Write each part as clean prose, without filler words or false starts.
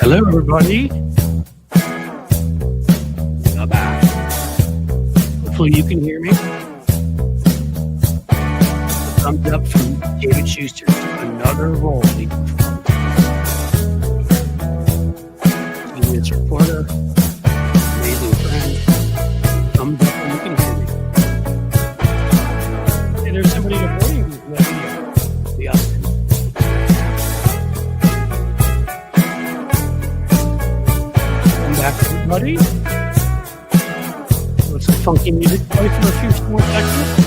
Hello, everybody. I'm back. Hopefully you can hear me. Thumbs up from David Schuster to another role he performed. Genius reporter, amazing friend. Thumbs up when you can hear me. Hey, there's somebody reporting who's let me the Austin. Back, everybody. Let some funky music play for a few more seconds.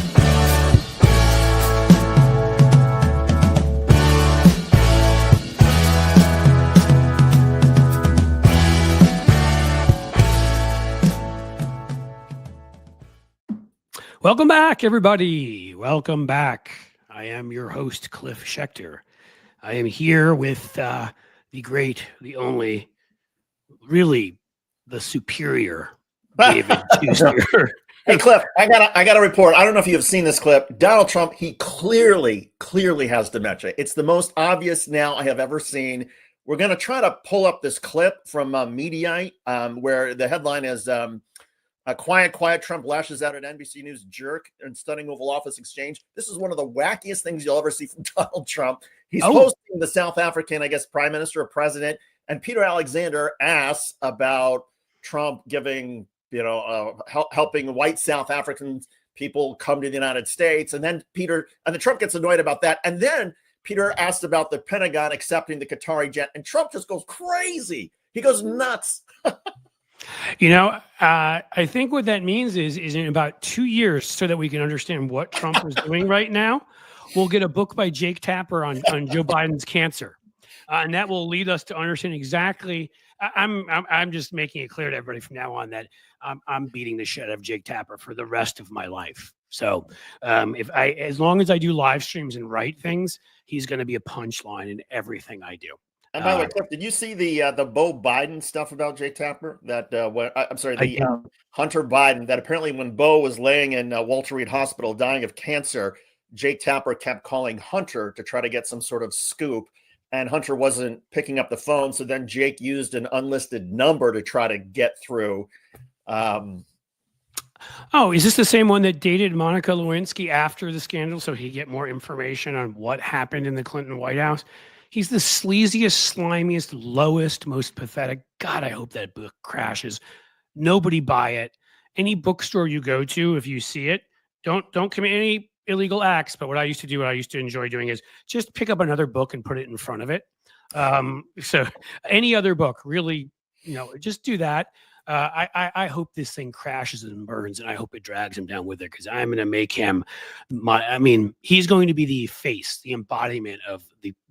Welcome back, everybody. Welcome back. I am your host, Cliff Schechter. I am here with the great, the only, really the superior David Schuster. Hey, Cliff, I got a report. I don't know if you have seen this clip. Donald Trump, he clearly has dementia. It's the most obvious now I have ever seen. We're going to try to pull up this clip from Mediaite, where the headline is quiet Trump lashes out at NBC News jerk and stunning Oval Office exchange. This is one of the wackiest things you'll ever see from Donald Trump. He's hosting the South African, I guess, prime minister or president. And Peter Alexander asks about Trump giving, helping white South African people come to the United States. And then Trump gets annoyed about that. And then Peter asked about the Pentagon accepting the Qatari jet. And Trump just goes crazy. He goes nuts. I think what that means is in about 2 years, so that we can understand what Trump is doing right now, we'll get a book by Jake Tapper on Joe Biden's cancer. And that will lead us to understand exactly. I'm just making it clear to everybody from now on that I'm beating the shit out of Jake Tapper for the rest of my life. So as long as I do live streams and write things, he's going to be a punchline in everything I do. And by the way, Cliff, did you see the Beau Biden stuff about Jake Tapper? Hunter Biden. That apparently when Beau was laying in Walter Reed Hospital dying of cancer, Jake Tapper kept calling Hunter to try to get some sort of scoop. And Hunter wasn't picking up the phone. So then Jake used an unlisted number to try to get through. Is this the same one that dated Monica Lewinsky after the scandal so he'd get more information on what happened in the Clinton White House? He's the sleaziest, slimiest, lowest, most pathetic. God, I hope that book crashes. Nobody buy it. Any bookstore you go to, if you see it, don't commit any illegal acts. But what I used to enjoy doing is just pick up another book and put it in front of it. So any other book, really, just do that. I hope this thing crashes and burns, and I hope it drags him down with it, because I'm going to make him he's going to be the face, the embodiment of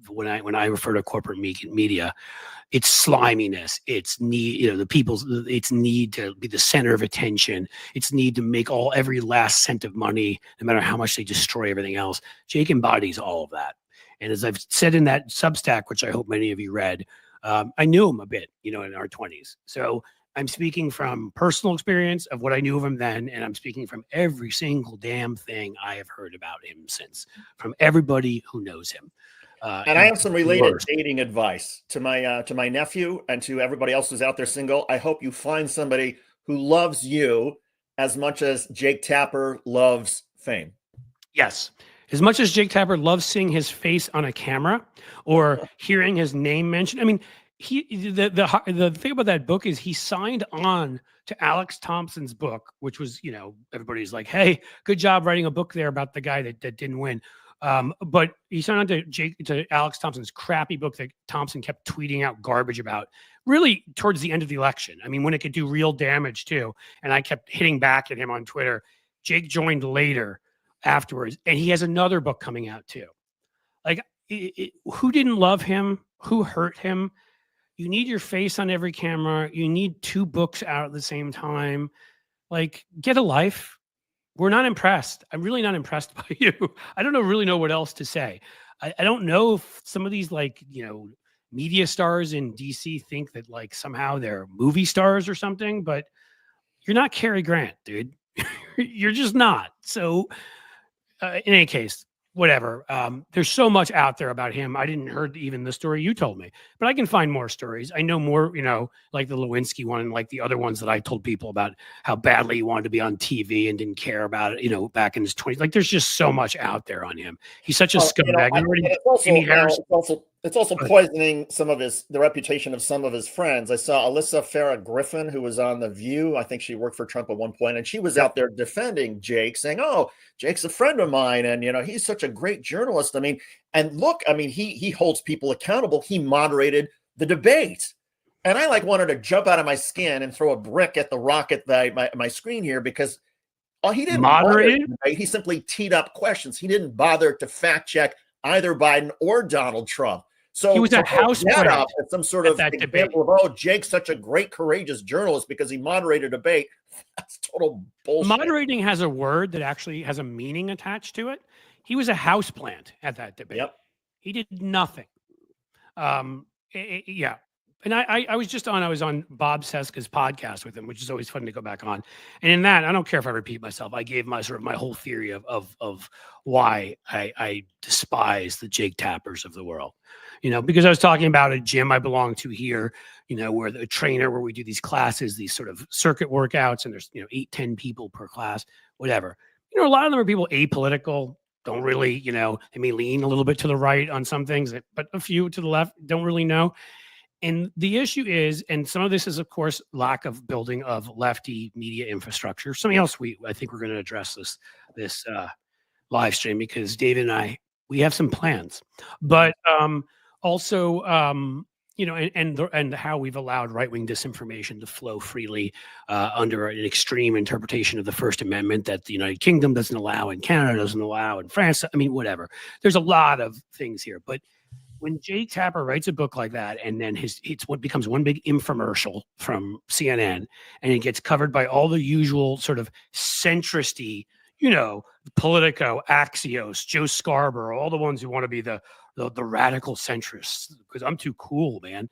when I refer to corporate media, it's sliminess, it's need, it's need to be the center of attention, it's need to make every last cent of money, no matter how much they destroy everything else. Jake embodies all of that. And as I've said in that Substack, which I hope many of you read, I knew him a bit, in our 20s. So I'm speaking from personal experience of what I knew of him then, and I'm speaking from every single damn thing I have heard about him since, from everybody who knows him. And I have some related dating advice to my nephew and to everybody else who's out there single. I hope you find somebody who loves you as much as Jake Tapper loves fame. Yes. As much as Jake Tapper loves seeing his face on a camera or hearing his name mentioned. The thing about that book is he signed on to Alex Thompson's book, which was, everybody's like, hey, good job writing a book there about the guy that didn't win. But he signed on to Alex Thompson's crappy book that Thompson kept tweeting out garbage about, really towards the end of the election. When it could do real damage too. And I kept hitting back at him on Twitter. Jake joined later afterwards, and he has another book coming out too. Who didn't love him? Who hurt him? You need your face on every camera. You need 2 books out at the same time. Get a life. We're not impressed. I'm really not impressed by you. I don't really know what else to say. I don't know if some of these media stars in DC think that somehow they're movie stars or something, but you're not Cary Grant, dude. You're just not. So in any case, whatever. There's so much out there about him. I didn't heard even the story you told me, but I can find more stories. I know more, like the Lewinsky one, and like the other ones that I told people about how badly he wanted to be on TV and didn't care about it, back in his 20s. Like there's just so much out there on him. He's such a scumbag. It's also poisoning the reputation of some of his friends. I saw Alyssa Farah Griffin, who was on The View. I think she worked for Trump at one point, and she was out there defending Jake, saying, "Oh, Jake's a friend of mine, and he's such a great journalist." I mean, and look, I mean, he holds people accountable. He moderated the debate, and I wanted to jump out of my skin and throw a brick at the rocket my screen here, because he didn't moderate the debate. He simply teed up questions. He didn't bother to fact check either Biden or Donald Trump. So he was a house plant up as some sort of example of, oh, Jake's such a great, courageous journalist because he moderated a debate. That's total bullshit. Moderating has a word that actually has a meaning attached to it. He was a house plant at that debate. Yep. He did nothing. Yeah. And I was on Bob Seska's podcast with him, which is always fun to go back on. And in that, I don't care if I repeat myself. I gave my whole theory of why I despise the Jake Tappers of the world. Because I was talking about a gym I belong to here, where the trainer, where we do these classes, these sort of circuit workouts, and there's 8-10 people per class, whatever. A lot of them are people apolitical, don't really, they may lean a little bit to the right on some things, but a few to the left, don't really know. And the issue is, and some of this is, of course, lack of building of lefty media infrastructure. Something else I think we're going to address this live stream, because David and I, we have some plans, but also, and how we've allowed right-wing disinformation to flow freely under an extreme interpretation of the First Amendment that the United Kingdom doesn't allow, and Canada doesn't allow, and France, whatever. There's a lot of things here, but when Jake Tapper writes a book like that, and then it's what becomes one big infomercial from CNN, and it gets covered by all the usual sort of centristy, Politico, Axios, Joe Scarborough, all the ones who want to be the radical centrists, because I'm too cool, man.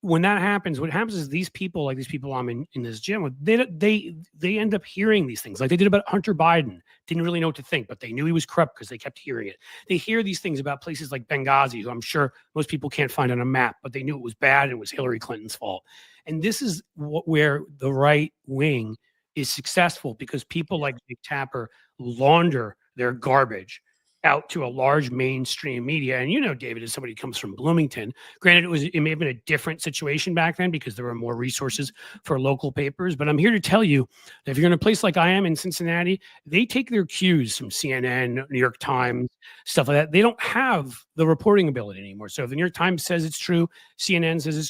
When that happens, what happens is these people I'm in this gym, they end up hearing these things, like they did about Hunter Biden. Didn't really know what to think, but they knew he was corrupt because they kept hearing it. They hear these things about places like Benghazi, who I'm sure most people can't find on a map, but they knew it was bad and it was Hillary Clinton's fault. And this is where the right wing is successful, because people like Jake Tapper launder their garbage out to a large mainstream media. And David, as somebody who comes from Bloomington, granted it may have been a different situation back then because there were more resources for local papers, but I'm here to tell you that if you're in a place like I am in Cincinnati, they take their cues from CNN, New York Times, stuff like that. They don't have the reporting ability anymore. So if the New York Times says it's true, CNN says it's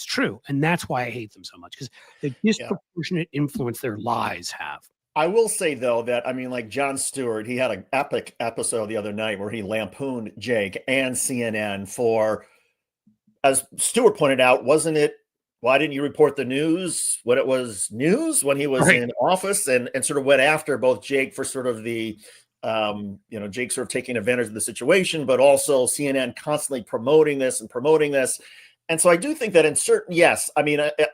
true. And that's why I hate them so much, because the disproportionate influence their lies have. I will say, though, that, like Jon Stewart, he had an epic episode the other night where he lampooned Jake and CNN for, as Stewart pointed out, wasn't it, why didn't you report the news when it was news, when he was in office, and sort of went after both Jake for sort of the, Jake sort of taking advantage of the situation, but also CNN constantly promoting this. And so I do think that in certain,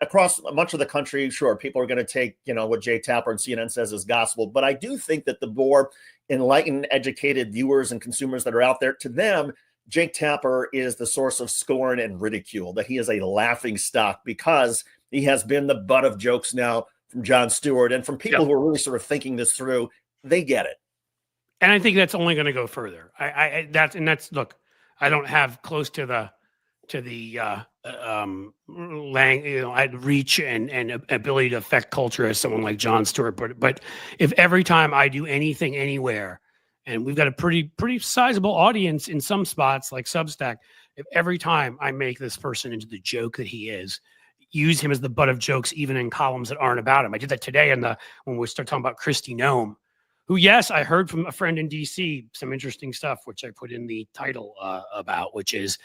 across much of the country, sure, people are going to take, what Jake Tapper and CNN says is gospel. But I do think that the more enlightened, educated viewers and consumers that are out there, to them, Jake Tapper is the source of scorn and ridicule, that he is a laughing stock because he has been the butt of jokes now from Jon Stewart and from people who are really sort of thinking this through. They get it. And I think that's only going to go further. Look, I don't have close to the reach and ability to affect culture as someone like Jon Stewart. But if every time I do anything anywhere, and we've got a pretty sizable audience in some spots like Substack, if every time I make this person into the joke that he is, use him as the butt of jokes, even in columns that aren't about him. I did that today when we start talking about Kristi Noem, who, yes, I heard from a friend in DC some interesting stuff, which I put in the title about, which is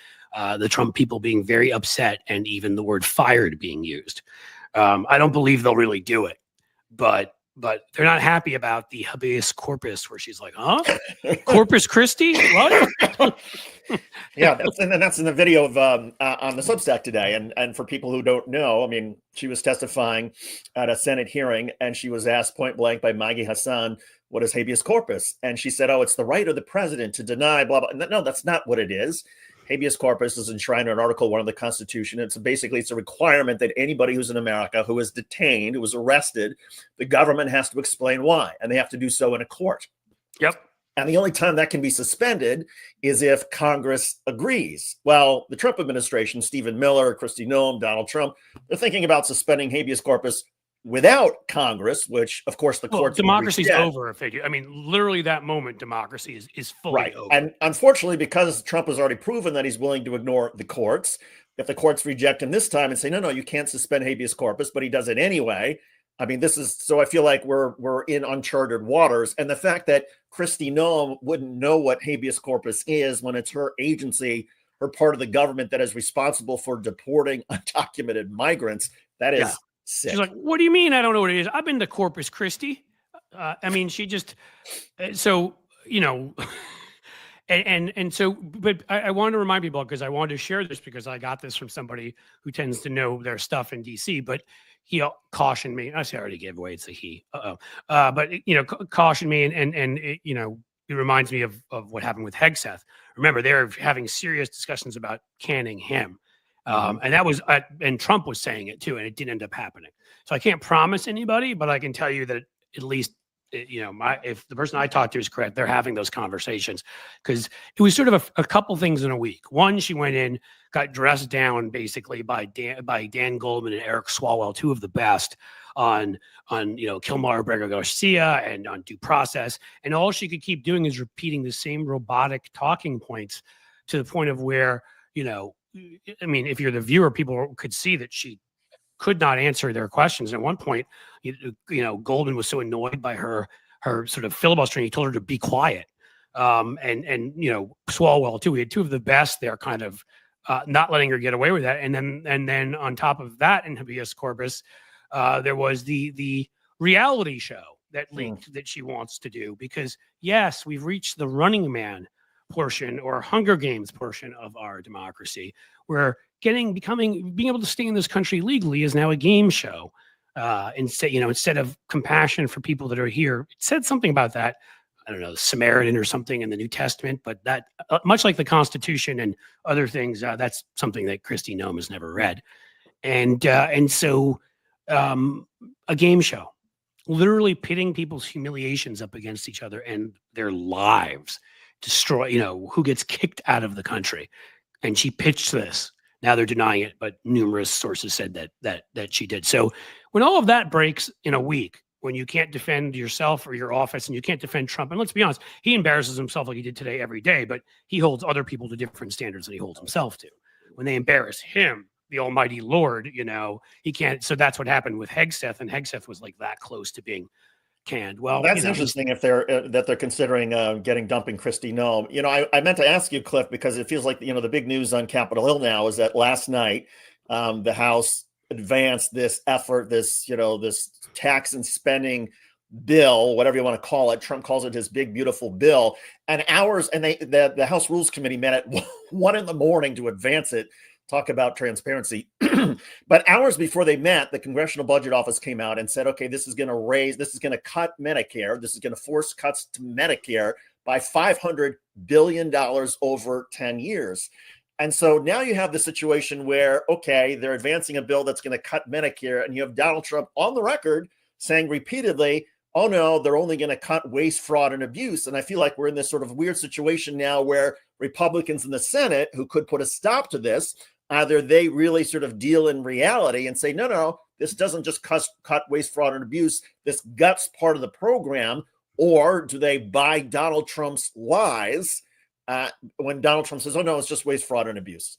the Trump people being very upset and even the word fired being used. I don't believe they'll really do it, but they're not happy about the habeas corpus, where she's like, huh? Corpus Christi? What? Yeah, that's in the video of on the Substack today. And for people who don't know, she was testifying at a Senate hearing, and she was asked point blank by Maggie Hassan, what is habeas corpus? And she said, oh, it's the right of the president to deny, blah, blah. No, that's not what it is. Habeas corpus is enshrined in Article 1 of the Constitution. It's a requirement that anybody who's in America who is detained, who is arrested, the government has to explain why, and they have to do so in a court. Yep. And the only time that can be suspended is if Congress agrees. Well, the Trump administration, Stephen Miller, Kristi Noem, Donald Trump, they're thinking about suspending habeas corpus without Congress, which, of course, the courts. Democracy's over. I mean, literally that moment, democracy is fully over. And unfortunately, because Trump has already proven that he's willing to ignore the courts, if the courts reject him this time and say, no, you can't suspend habeas corpus, but he does it anyway. I mean, so I feel like we're in uncharted waters. And the fact that Kristi Noem wouldn't know what habeas corpus is when it's her agency, her part of the government that is responsible for deporting undocumented migrants, that is sick. She's like, what do you mean I don't know what it is? I've been to Corpus Christi. I mean, she just, so, and so, but I wanted to remind people, because I wanted to share this because I got this from somebody who tends to know their stuff in DC, but he cautioned me. I already gave away. It's a he. But cautioned me, and it reminds me of what happened with Hegseth. Remember, they're having serious discussions about canning him, and that was and Trump was saying it too, and it didn't end up happening. So I can't promise anybody, but I can tell you that at least if the person I talked to is correct, they're having those conversations, because it was sort of a couple things in a week. One, she went in, got dressed down basically by Dan Goldman and Eric Swalwell, two of the best on Kilmar Brego Garcia and on due process. And all she could keep doing is repeating the same robotic talking points to the point of where, I mean, if you're the viewer, people could see that she could not answer their questions. At one point, Goldman was so annoyed by her sort of filibustering, he told her to be quiet. And Swalwell too. We had two of the best there, kind of not letting her get away with that. And then on top of that, in habeas corpus, there was the reality show that leaked that she wants to do, because yes, we've reached the Running Man portion or Hunger Games portion of our democracy, where being able to stay in this country legally is now a game show. Instead of compassion for people that are here. It said something about that. I don't know, Samaritan or something in the New Testament, but that much like the Constitution and other things, that's something that Kristi Noem has never read. And so a game show, literally pitting people's humiliations up against each other and their lives, destroy, who gets kicked out of the country. And she pitched this. Now they're denying it, but numerous sources said that she did. So when all of that breaks in a week, when you can't defend yourself or your office and you can't defend Trump, and let's be honest, he embarrasses himself like he did today every day, but he holds other people to different standards than he holds himself to. When they embarrass him, the almighty Lord, he can't. So that's what happened with Hegseth, and Hegseth was like that close to being canned. Well, that's interesting if they're considering dumping Kristi Noem. I meant to ask you, Cliff, because it feels like the big news on Capitol Hill now is that last night the House advanced this effort, this tax and spending bill, whatever you want to call it. Trump calls it his big beautiful bill, and the House Rules Committee met at 1 a.m. to advance it. Talk about transparency. But hours before they met, the Congressional Budget Office came out and said, okay, this is going to cut Medicare. This is going to force cuts to Medicare by $500 billion over 10 years. And so now you have the situation where, okay, they're advancing a bill that's going to cut Medicare, and you have Donald Trump on the record saying repeatedly, oh no, they're only going to cut waste, fraud, and abuse. And I feel like we're in this sort of weird situation now where Republicans in the Senate, who could put a stop to this, either they really sort of deal in reality and say, no, this doesn't just cut waste, fraud, and abuse. This guts part of the program. Or do they buy Donald Trump's lies when Donald Trump says, oh, no, it's just waste, fraud, and abuse?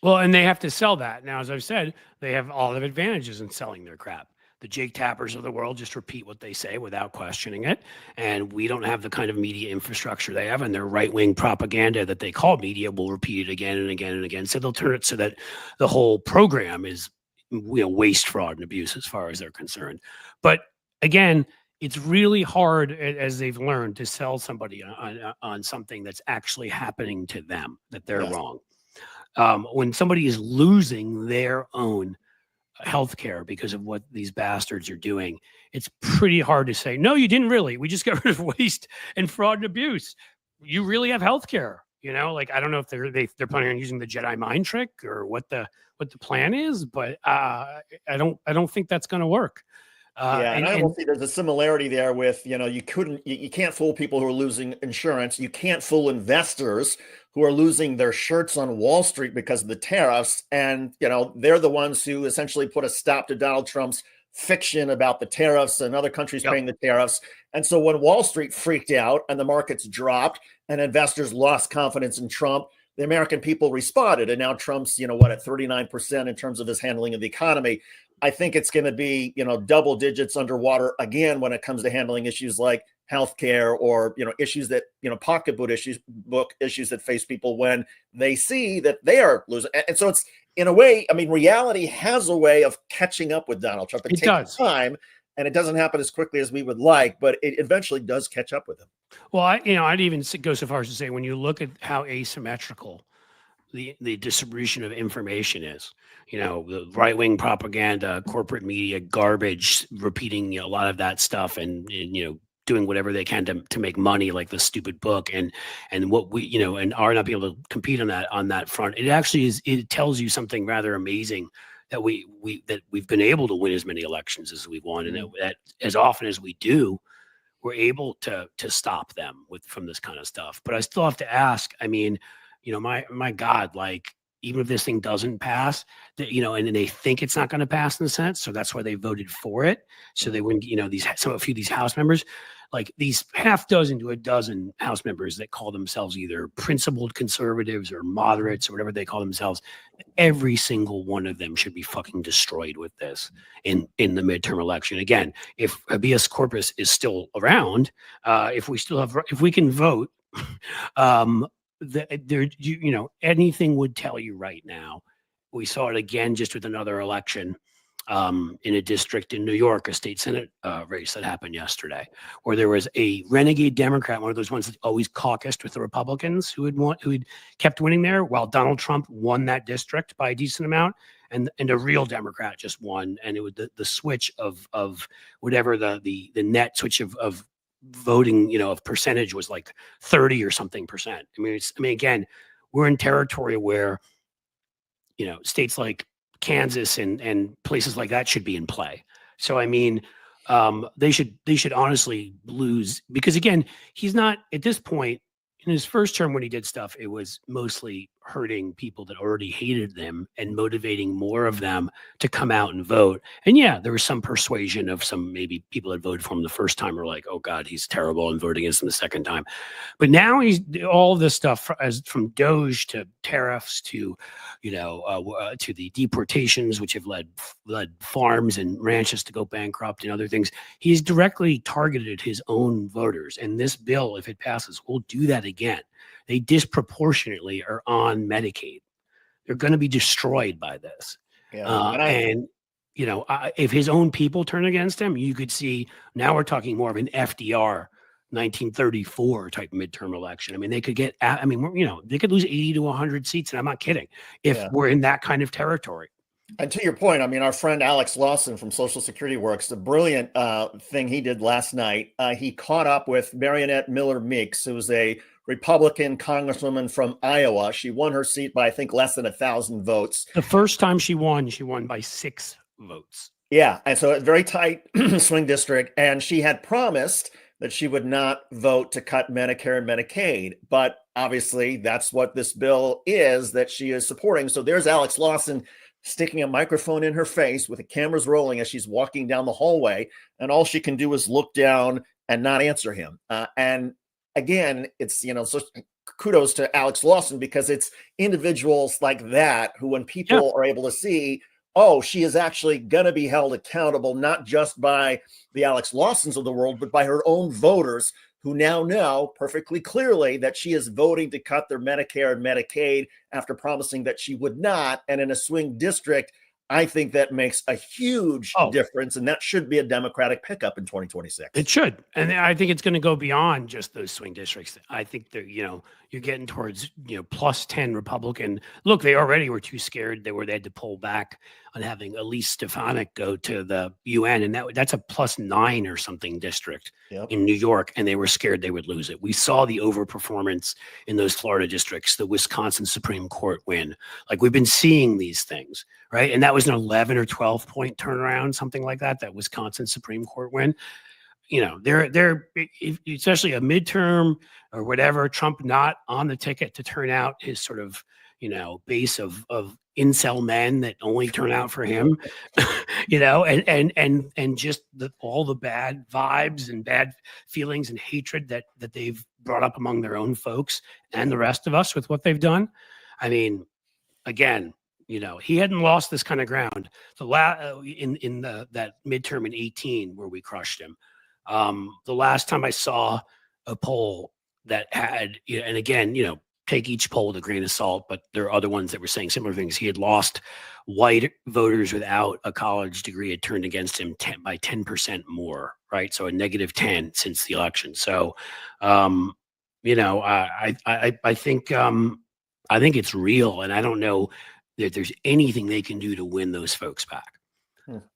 Well, and they have to sell that. Now, as I've said, they have all the advantages in selling their crap. The Jake Tappers of the world just repeat what they say without questioning it. And we don't have the kind of media infrastructure they have, and their right-wing propaganda that they call media will repeat it again and again and again. So they'll turn it so that the whole program is waste, fraud, and abuse as far as they're concerned. But again, it's really hard, as they've learned, to sell somebody on something that's actually happening to them, that they're wrong. When somebody is losing their own healthcare because of what these bastards are doing, it's pretty hard to say, no, you didn't really. We just got rid of waste and fraud and abuse. You really have healthcare. You know, like I don't know if they're planning on using the Jedi mind trick or what the plan is, but I don't think that's going to work. Yeah, and I almost see there's a similarity there with, you can't fool people who are losing insurance. You can't fool investors who are losing their shirts on Wall Street because of the tariffs. And, they're the ones who essentially put a stop to Donald Trump's fiction about the tariffs and other countries paying the tariffs. And so when Wall Street freaked out and the markets dropped and investors lost confidence in Trump, the American people responded. And now Trump's, at 39% in terms of his handling of the economy. I think it's going to be, double digits underwater again when it comes to handling issues like healthcare or, issues that, pocketbook issues that face people when they see that they are losing. And so it's, in a way, reality has a way of catching up with Donald Trump. It takes time, and it doesn't happen as quickly as we would like, but it eventually does catch up with him. Well, I'd even go so far as to say, when you look at how asymmetrical the distribution of information is, the right-wing propaganda, corporate media, garbage, repeating a lot of that stuff and doing whatever they can to make money, like the stupid book and what we, and are not be able to compete on that front. It actually is, it tells you something rather amazing that we've been able to win as many elections as we've won. And that as often as we do, we're able to stop them from this kind of stuff. But I still have to ask, my God, like, even if this thing doesn't pass, and they think it's not going to pass in the Senate, so that's why they voted for it. So they wouldn't, a few of these House members, like these half dozen to a dozen House members that call themselves either principled conservatives or moderates or whatever they call themselves, every single one of them should be fucking destroyed with this in the midterm election. Again, if habeas corpus is still around, if we can vote, anything would tell you right now. We saw it again just with another election in a district in New York, a state Senate race that happened yesterday, where there was a renegade Democrat, one of those ones that always caucused with the Republicans who had kept winning there, while Donald Trump won that district by a decent amount, and a real Democrat just won. And it was the switch of whatever the net switch of voting, of percentage was like 30 or something percent. Again, we're in territory where, states like Kansas and places like that should be in play. So, they should honestly lose, because again, he's not at this point in his first term when he did stuff, it was mostly hurting people that already hated them and motivating more of them to come out and vote. And yeah, there was some persuasion of some maybe people that voted for him the first time were like, oh God, he's terrible, and voting against him the second time. But now he's all this stuff, from Doge to tariffs to, to the deportations, which have led farms and ranches to go bankrupt and other things. He's directly targeted his own voters. And this bill, if it passes, will do that again. They disproportionately are on Medicaid. They're going to be destroyed by this. Yeah, if his own people turn against him, you could see now we're talking more of an FDR 1934 type midterm election. They could get, they could lose 80 to 100 seats. And I'm not kidding, if we're in that kind of territory. And to your point, our friend Alex Lawson from Social Security Works, the brilliant thing he did last night, he caught up with Marionette Miller Meeks, who was a Republican congresswoman from Iowa. She won her seat by, I think, less than 1,000 votes. The first time she won by 6 votes. Yeah, and so a very tight swing district. And she had promised that she would not vote to cut Medicare and Medicaid. But obviously, that's what this bill is that she is supporting. So there's Alex Lawson sticking a microphone in her face with the cameras rolling as she's walking down the hallway. And all she can do is look down and not answer him. And again, it's, so kudos to Alex Lawson, because it's individuals like that who, when people are able to see, oh, she is actually going to be held accountable, not just by the Alex Lawsons of the world, but by her own voters, who now know perfectly clearly that she is voting to cut their Medicare and Medicaid after promising that she would not. And in a swing district, I think that makes a huge Oh, difference, and that should be a Democratic pickup in 2026. it should. And I think it's going to go beyond just those swing districts. I think that, you're getting towards, plus 10 Republican. Look, they already were too scared. They had to pull back on having Elise Stefanik go to the UN. And that's a plus 9 or something district in New York. And they were scared they would lose it. We saw the overperformance in those Florida districts, the Wisconsin Supreme Court win. Like, we've been seeing these things, right? And that was an 11 or 12 point turnaround, something like that Wisconsin Supreme Court win. They're especially a midterm or whatever, Trump not on the ticket to turn out his sort of, base of incel men that only turn out for him, and just all the bad vibes and bad feelings and hatred that they've brought up among their own folks and the rest of us with what they've done. I mean, again, he hadn't lost this kind of ground. In that midterm in 2018 where we crushed him. The last time I saw a poll that had, and again, take each poll with a grain of salt, but there are other ones that were saying similar things. He had lost white voters without a college degree had turned against him by 10% more, right? So a negative 10 since the election. So, I think it's real, and I don't know that there's anything they can do to win those folks back.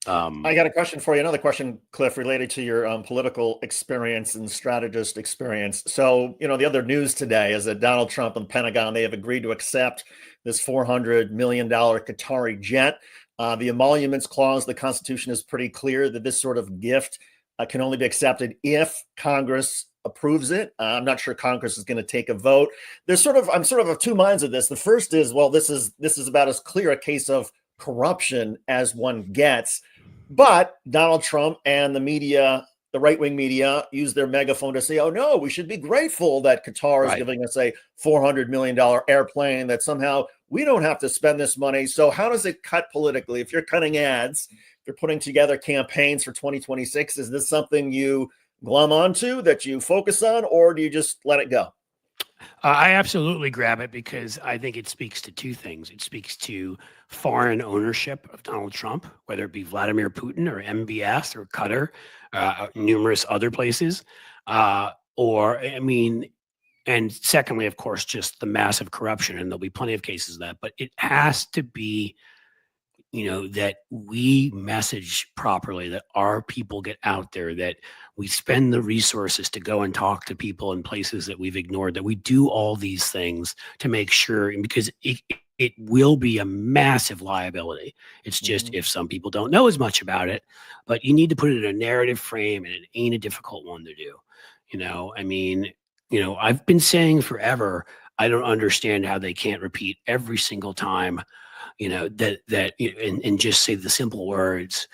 I got a question for you. Another question, Cliff, related to your political experience and strategist experience. So, the other news today is that Donald Trump and the Pentagon, they have agreed to accept this $400 million Qatari jet. The emoluments clause, the Constitution is pretty clear that this sort of gift can only be accepted if Congress approves it. I'm not sure Congress is going to take a vote. I'm sort of of two minds of this. The first is, well, this is about as clear a case of corruption as one gets. But Donald Trump and the media, the right-wing media, use their megaphone to say, oh, no, we should be grateful that Qatar is giving us a $400 million airplane, that somehow we don't have to spend this money. So how does it cut politically? If you're cutting ads, if you're putting together campaigns for 2026, is this something you glom onto, that you focus on, or do you just let it go? I absolutely grab it because I think it speaks to two things. It speaks to foreign ownership of Donald Trump, whether it be Vladimir Putin or MBS or Qatar, numerous other places. And secondly, of course, just the massive corruption, and there'll be plenty of cases of that, but it has to be, that we message properly, that our people get out there, that we spend the resources to go and talk to people in places that we've ignored, that we do all these things to make sure, because it will be a massive liability. It's just if some people don't know as much about it, but you need to put it in a narrative frame, and it ain't a difficult one to do. I've been saying forever, I don't understand how they can't repeat every single time, and just say the simple words,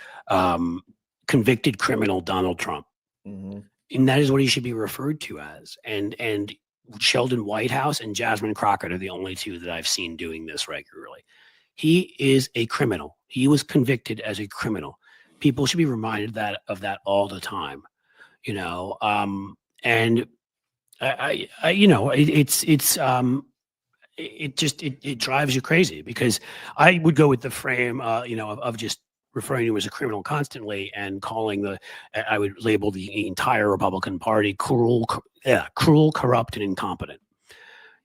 convicted criminal Donald Trump. And that is what he should be referred to as. And Sheldon Whitehouse and Jasmine Crockett are the only two that I've seen doing this regularly. He is a criminal. He was convicted as a criminal. People should be reminded of that all the time, and it drives you crazy, because I would go with the frame, of just referring to him as a criminal constantly, and I would label the entire Republican Party cruel, corrupt, and incompetent.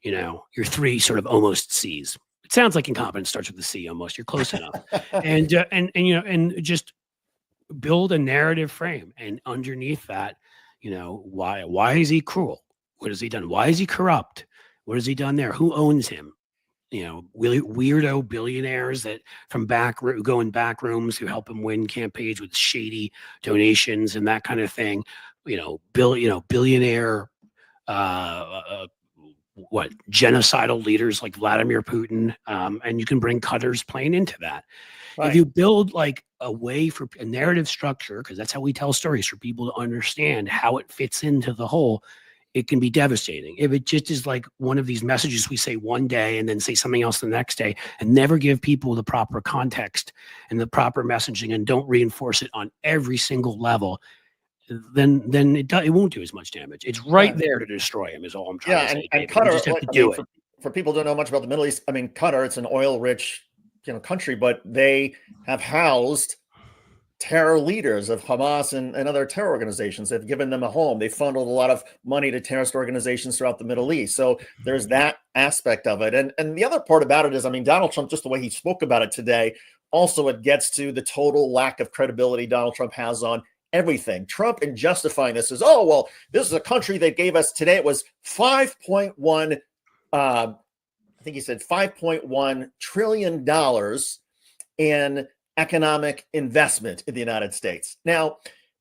Your three sort of almost C's. It sounds like incompetence starts with the C almost. You're close enough. And just build a narrative frame, and underneath that, why is he cruel? What has he done? Why is he corrupt? What has he done there? Who owns him? Weirdo billionaires that go in back rooms who help him win campaigns with shady donations and that kind of thing. Billionaire, genocidal leaders like Vladimir Putin, and you can bring Qatar's plane into that. Right. If you build like a way for a narrative structure, because that's how we tell stories, for people to understand how it fits into the whole, it can be devastating. If it just is like one of these messages we say one day and then say something else the next day, and never give people the proper context and the proper messaging, and don't reinforce it on every single level, then it won't do as much damage. It's there to destroy him, is all I'm trying to say. And Qatar, for people who don't know much about the Middle East, Qatar, it's an oil-rich country, but they have housed terror leaders of Hamas and other terror organizations. They've given them a home. They funneled a lot of money to terrorist organizations throughout the Middle East. So there's that aspect of it. And the other part about it is, I mean, Donald Trump, just the way he spoke about it today, also it gets to the total lack of credibility Donald Trump has on everything. Trump, in justifying this, is, oh, well, this is a country that gave us today, it was 5.1, I think he said $5.1 trillion in economic investment in the United States. Now,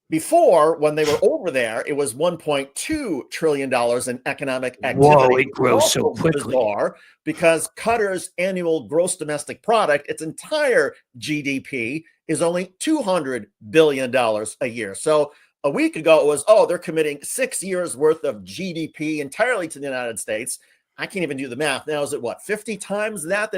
before, when they were over there, it was $1.2 trillion in economic activity. Whoa, it grows so quickly. Bizarre, because Qatar's annual gross domestic product, its entire GDP, is only $200 billion a year. So a week ago, it was, oh, they're committing 6 years worth of GDP entirely to the United States. I can't even do the math. Now, is it what, 50 times that?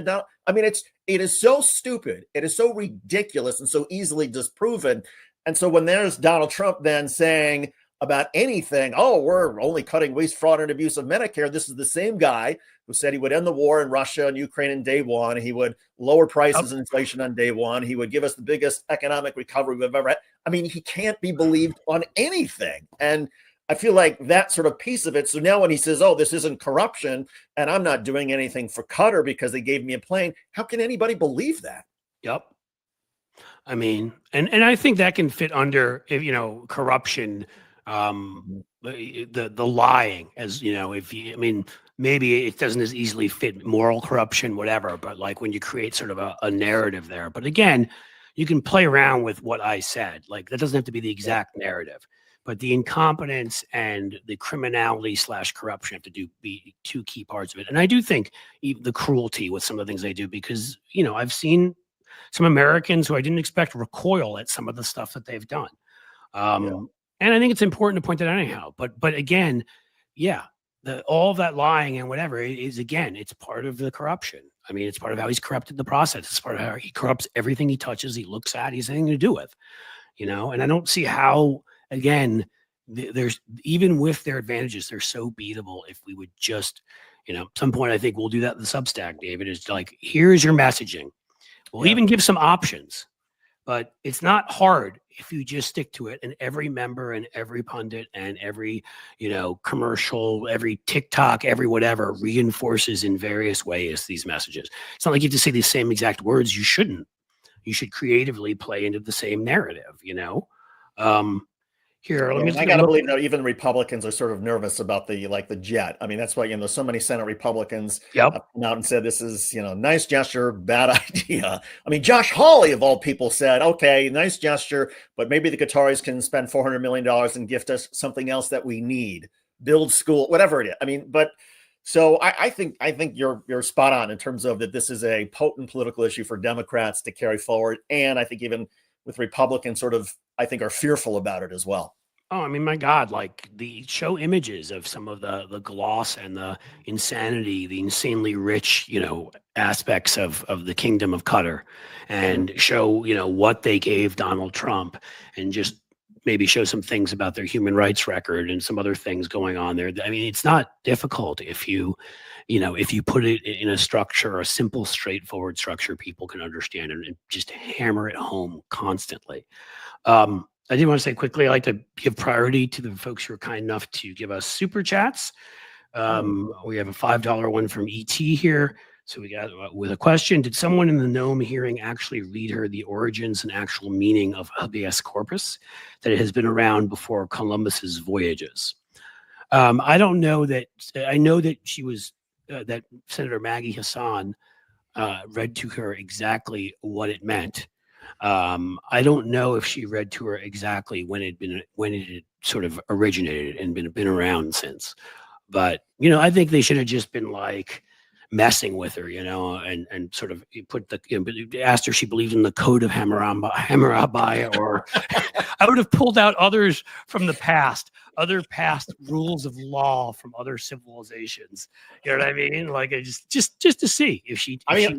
I mean, it is so stupid. It is so ridiculous and so easily disproven. And so when there's Donald Trump then saying about anything, oh, we're only cutting waste, fraud, and abuse of Medicare. This is the same guy who said he would end the war in Russia and Ukraine on day one. He would lower prices and inflation on day one. He would give us the biggest economic recovery we've ever had. I mean, he can't be believed on anything. And I feel like that sort of piece of it. So now when he says, oh, this isn't corruption and I'm not doing anything for Qatar because they gave me a plane, how can anybody believe that? Yep. I mean, and I think that can fit under, corruption, the lying, as I mean, maybe it doesn't as easily fit moral corruption, whatever, but like when you create sort of a narrative there. But again, you can play around with what I said. Like that doesn't have to be the exact narrative. But the incompetence and the criminality / corruption have to be two key parts of it. And I do think the cruelty with some of the things they do, because, I've seen some Americans who I didn't expect recoil at some of the stuff that they've done. And I think it's important to point that out anyhow. But again, all of that lying and whatever is, again, it's part of the corruption. I mean, it's part of how he's corrupted the process. It's part of how he corrupts everything he touches, he looks at, he's anything to do with, and I don't see how. Again, there's even with their advantages, they're so beatable. If we would just, at some point, I think we'll do that in the Substack, David, is like, here's your messaging. We'll even give some options, but it's not hard if you just stick to it. And every member and every pundit and every, commercial, every TikTok, every whatever reinforces in various ways these messages. It's not like you have to say the same exact words. You shouldn't. You should creatively play into the same narrative, Here, let me. I gotta believe that even Republicans are sort of nervous about the jet. I mean, that's why so many Senate Republicans have come out and said this is nice gesture, bad idea. I mean, Josh Hawley of all people said, okay, nice gesture, but maybe the Qataris can spend $400 million and gift us something else that we need, build school, whatever it is. I mean, but so I think you're spot on in terms of that. This is a potent political issue for Democrats to carry forward, and I think even with Republicans, sort of, I think, are fearful about it as well. Oh, I mean, my God, like the show images of some of the gloss and the insanity, the insanely rich, aspects of the kingdom of Qatar, and show, what they gave Donald Trump, and just maybe show some things about their human rights record and some other things going on there. I mean, it's not difficult if you put it in a structure, a simple, straightforward structure, people can understand and just hammer it home constantly. I did want to say quickly, I like to give priority to the folks who are kind enough to give us super chats. We have a $5 one from ET here. So we got with a question: did someone in the Noem hearing actually read her the origins and actual meaning of habeas corpus, that it has been around before Columbus's voyages? I don't know that. I know that she was that Senator Maggie Hassan read to her exactly what it meant. I don't know if she read to her exactly when it had sort of originated and been around since. But I think they should have just been like messing with her, and sort of put asked her if she believed in the code of Hammurabi, or I would have pulled out others from the past, other past rules of law from other civilizations. You know what I mean? Like just to see if she. I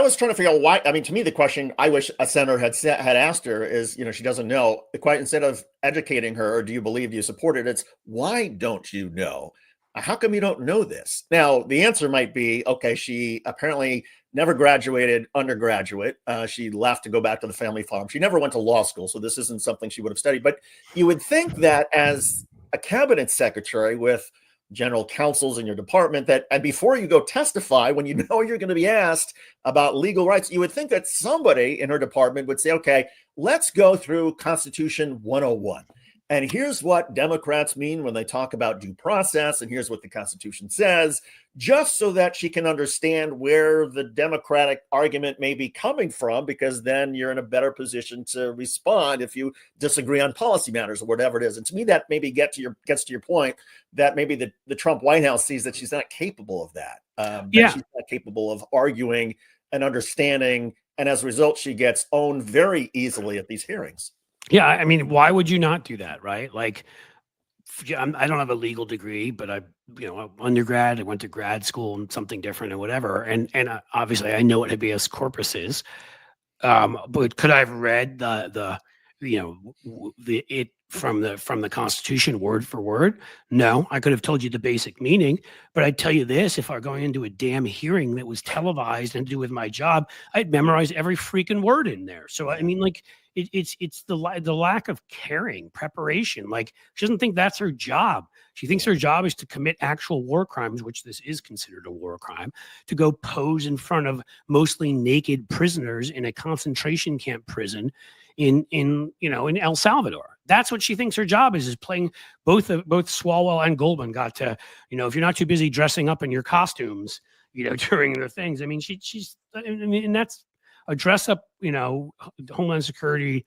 was trying to figure out why. I mean, to me, the question I wish a senator had asked her is, she doesn't know. The question, instead of educating her, or do you believe, do you support it? It's, why don't you know? How come you don't know this? Now, the answer might be, okay, she apparently never graduated undergraduate. She left to go back to the family farm. She never went to law school, so this isn't something she would have studied. But you would think that as a cabinet secretary with general counsels in your department, that and before you go testify, when you know you're going to be asked about legal rights, you would think that somebody in her department would say, okay, let's go through Constitution 101. And here's what Democrats mean when they talk about due process, and here's what the Constitution says, just so that she can understand where the Democratic argument may be coming from, because then you're in a better position to respond if you disagree on policy matters or whatever it is. And to me, that maybe gets to your point that maybe the Trump White House sees that she's not capable of that. That she's not capable of arguing and understanding, and as a result, she gets owned very easily at these hearings. Yeah, I mean, why would you not do that, right? Like, I don't have a legal degree, but I'm undergrad. I went to grad school and something different and whatever. And obviously, I know what habeas corpus is. But could I have read the from the Constitution word for word? No, I could have told you the basic meaning, but I'd tell you this: if I were going into a damn hearing that was televised and to do with my job, I'd memorize every freaking word in there. So I mean, like, it's the lack of caring, preparation. Like, she doesn't think that's her job. She thinks her job is to commit actual war crimes, which this is considered a war crime, to go pose in front of mostly naked prisoners in a concentration camp prison in El Salvador. That's what she thinks her job is playing. Both Swalwell and Goldman got to, if you're not too busy dressing up in your costumes, during their things. I mean, and that's a dress up, Homeland Security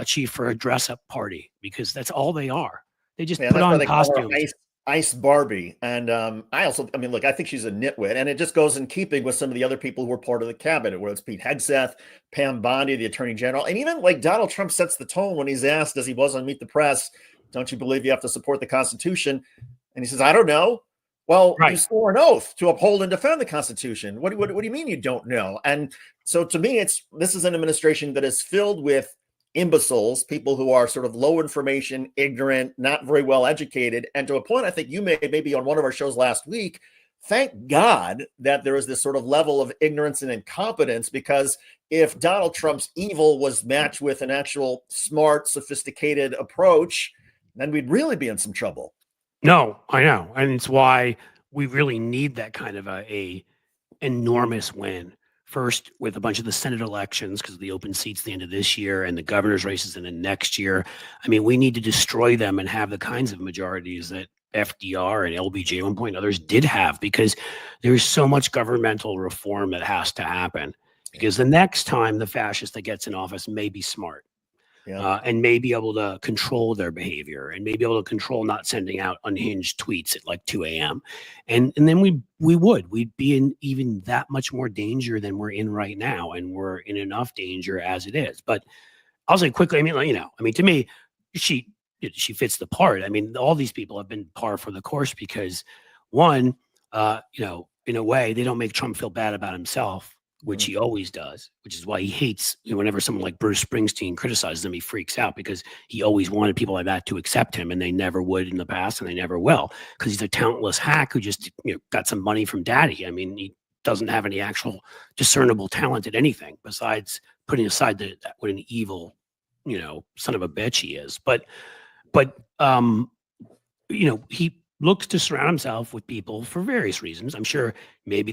chief for a dress up party, because that's all they are. They just put on costumes. Ice Barbie. And I think she's a nitwit, and it just goes in keeping with some of the other people who were part of the cabinet, whether it's Pete Hegseth, Pam Bondi, the attorney general, and even like Donald Trump sets the tone when he's asked, as he was on Meet the Press, don't you believe you have to support the Constitution? And he says, I don't know. Well, right. You swore an oath to uphold and defend the Constitution. What do you mean you don't know? And so to me, this is an administration that is filled with imbeciles, people who are sort of low information, ignorant, not very well educated. And to a point, I think you maybe on one of our shows last week, thank God that there is this sort of level of ignorance and incompetence, because if Donald Trump's evil was matched with an actual smart, sophisticated approach, then we'd really be in some trouble. No, I know. And it's why we really need that kind of a enormous win. First, with a bunch of the Senate elections, because of the open seats at the end of this year, and the governor's races in the next year. I mean, we need to destroy them and have the kinds of majorities that FDR and LBJ at one point and others did have, because there's so much governmental reform that has to happen. Because the next time the fascist that gets in office may be smart. Yeah. And may be able to control their behavior, and may be able to control not sending out unhinged tweets at like 2 a.m. And then we'd be in even that much more danger than we're in right now. And we're in enough danger as it is. But I'll say quickly, to me, she fits the part. I mean, all these people have been par for the course, because one, in a way, they don't make Trump feel bad about himself, which he always does, which is why he hates, whenever someone like Bruce Springsteen criticizes him, he freaks out, because he always wanted people like that to accept him, and they never would in the past, and they never will, because he's a talentless hack who just got some money from daddy. I mean, he doesn't have any actual discernible talent at anything besides putting aside what an evil, son of a bitch he is. But he looks to surround himself with people for various reasons. I'm sure maybe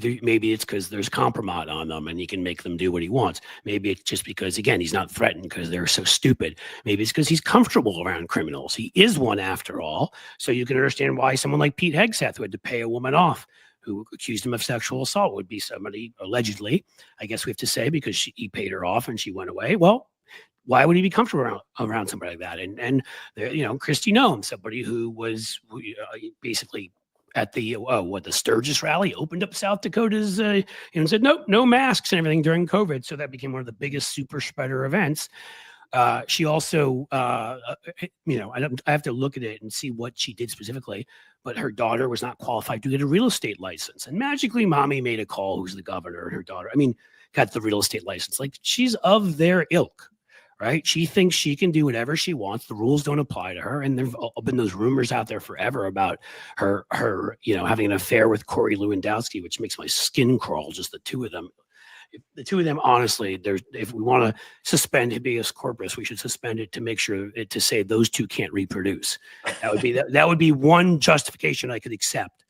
it's because there's compromise on them and he can make them do what he wants. Maybe it's just because, again, he's not threatened because they're so stupid. Maybe it's because he's comfortable around criminals. He is one after all. So you can understand why someone like Pete Hegseth, who had to pay a woman off who accused him of sexual assault, would be somebody, allegedly, I guess we have to say, because he paid her off and she went away. Well, why would he be comfortable around somebody like that? And Kristi Noem, somebody who was basically at the Sturgis rally, opened up South Dakota's and said no masks and everything during COVID. So that became one of the biggest super spreader events. She also, I have to look at it and see what she did specifically, but her daughter was not qualified to get a real estate license. And magically, mommy made a call, who's the governor, and her daughter, got the real estate license. Like, she's of their ilk. right? She thinks she can do whatever she wants. The rules don't apply to her. And there've been those rumors out there forever about her, having an affair with Corey Lewandowski, which makes my skin crawl, just the two of them. The two of them, honestly, if we want to suspend habeas corpus, we should suspend it to make sure to say those two can't reproduce. That would be one justification I could accept.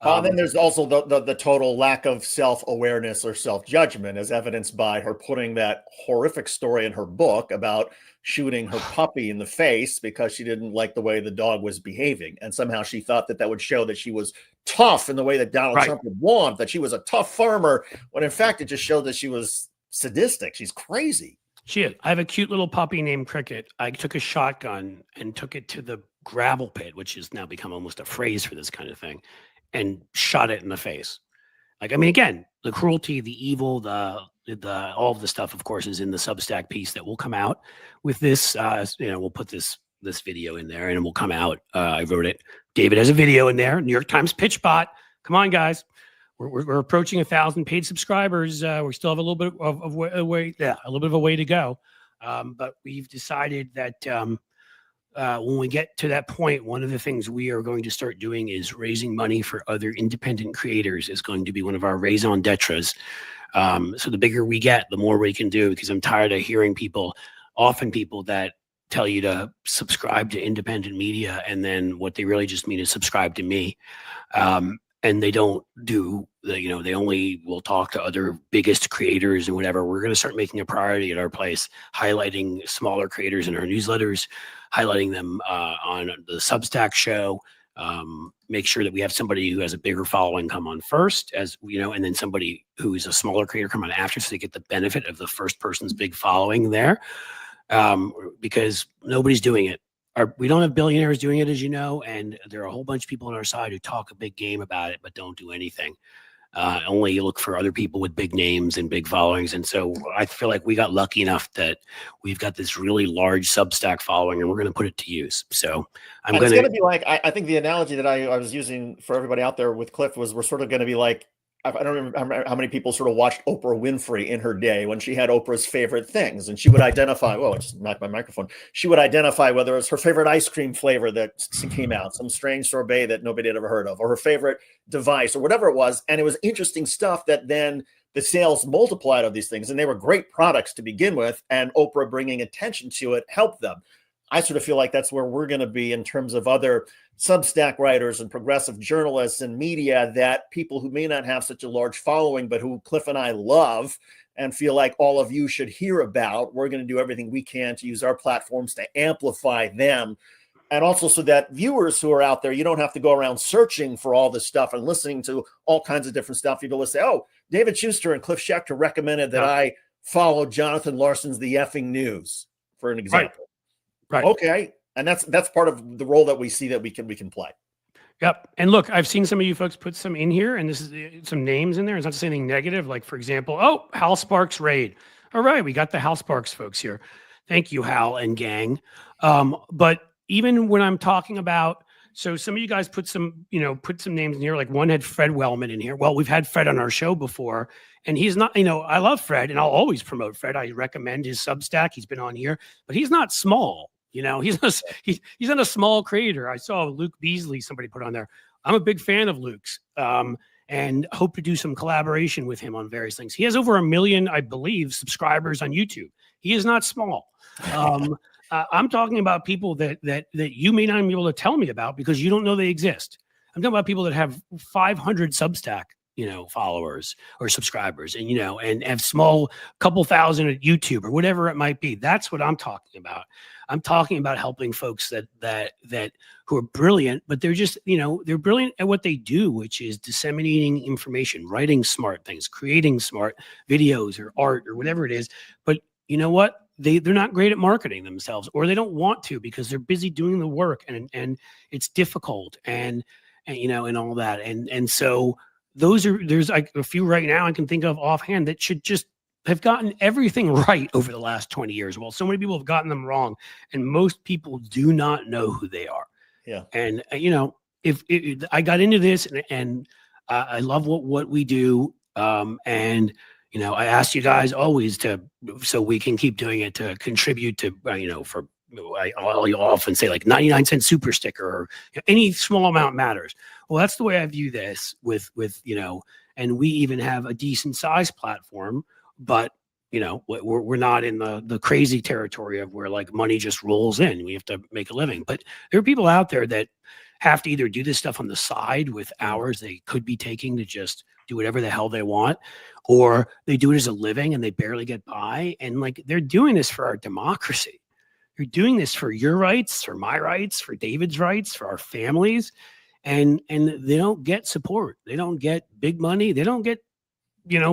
Then there's also the total lack of self-awareness or self-judgment, as evidenced by her putting that horrific story in her book about shooting her puppy in the face because she didn't like the way the dog was behaving. And somehow she thought that would show that she was tough in the way that Donald Trump would want, that she was a tough farmer, when in fact it just showed that she was sadistic. She's crazy. She is. I have a cute little puppy named Cricket. I took a shotgun and took it to the gravel pit, which has now become almost a phrase for this kind of thing, and shot it in the face. Like, I mean, again, the cruelty, the evil, the all of the stuff, of course, is in the Substack piece that will come out with this. We'll put this video in there and it will come out. I wrote it. David has a video in there. New York Times pitch bot. Come on, guys. We're approaching 1,000 paid subscribers. We still have a little bit of a way to go. But we've decided that when we get to that point, one of the things we are going to start doing is raising money for other independent creators. Is going to be one of our raison d'etres. So the bigger we get, the more we can do, because I'm tired of hearing people that tell you to subscribe to independent media, and then what they really just mean is subscribe to me. And they don't do they only will talk to other biggest creators and whatever. We're going to start making a priority at our place, highlighting smaller creators in our newsletters, highlighting them on the Substack show. Make sure that we have somebody who has a bigger following come on first, and then somebody who is a smaller creator come on after, so they get the benefit of the first person's big following there. Because nobody's doing it. We don't have billionaires doing it, as you know, and there are a whole bunch of people on our side who talk a big game about it, but don't do anything. Only look for other people with big names and big followings. And so I feel like we got lucky enough that we've got this really large Substack following, and we're going to put it to use. So it's going to be like, I think the analogy that I was using for everybody out there with Cliff was, we're sort of going to be like, I don't remember how many people sort of watched Oprah Winfrey in her day when she had Oprah's favorite things, and she would identify, I just knocked my microphone. She would identify whether it's her favorite ice cream flavor that came out, some strange sorbet that nobody had ever heard of, or her favorite device, or whatever it was. And it was interesting stuff that then the sales multiplied of these things, and they were great products to begin with, and Oprah bringing attention to it helped them. I sort of feel like that's where we're going to be in terms of other Substack writers and progressive journalists and media, that people who may not have such a large following, but who Cliff and I love and feel like all of you should hear about. We're going to do everything we can to use our platforms to amplify them. And also so that viewers who are out there, you don't have to go around searching for all this stuff and listening to all kinds of different stuff. You go to say, oh, David Schuster and Cliff Schechter recommended that I follow Jonathan Larson's The Effing News, for an example. Right. Okay. And that's part of the role that we see that we can play. Yep. And look, I've seen some of you folks put some in here, and this is some names in there. It's not to say anything negative. Like, for example, Hal Sparks raid. All right. We got the Hal Sparks folks here. Thank you, Hal and gang. But even when I'm talking about, so some of you guys put some names in here, like one had Fred Wellman in here. Well, we've had Fred on our show before, and he's not, I love Fred and I'll always promote Fred. I recommend his Substack. He's been on here, but he's not small. He's not a small creator. I saw Luke Beasley, somebody put on there. I'm a big fan of Luke's, and hope to do some collaboration with him on various things. He has over 1 million, I believe, subscribers on YouTube. He is not small. I'm talking about people that you may not even be able to tell me about because you don't know they exist. I'm talking about people that have 500 Substack, followers or subscribers, and have small couple thousand at YouTube or whatever it might be. That's what I'm talking about. I'm talking about helping folks that who are brilliant, but they're just, they're brilliant at what they do, which is disseminating information, writing smart things, creating smart videos or art or whatever it is. But you know what? They're not great at marketing themselves, or they don't want to because they're busy doing the work and it's difficult and all that. And so there's like a few right now I can think of offhand that should just have gotten everything right over the last 20 years. Well, so many people have gotten them wrong, and most people do not know who they are. Yeah. And, if I got into this and I love what we do. And, I ask you guys always so we can keep doing it, to contribute to, for, I'll often say like 99-cent super sticker, or any small amount matters. Well, that's the way I view this with, and we even have a decent sized platform, but we're not in the crazy territory of where like money just rolls in. We have to make a living. But there are people out there that have to either do this stuff on the side with hours they could be taking to just do whatever the hell they want, or they do it as a living and they barely get by. And like, they're doing this for our democracy. They're doing this for your rights, for my rights, for David's rights, for our families. And they don't get support. They don't get big money. They don't get,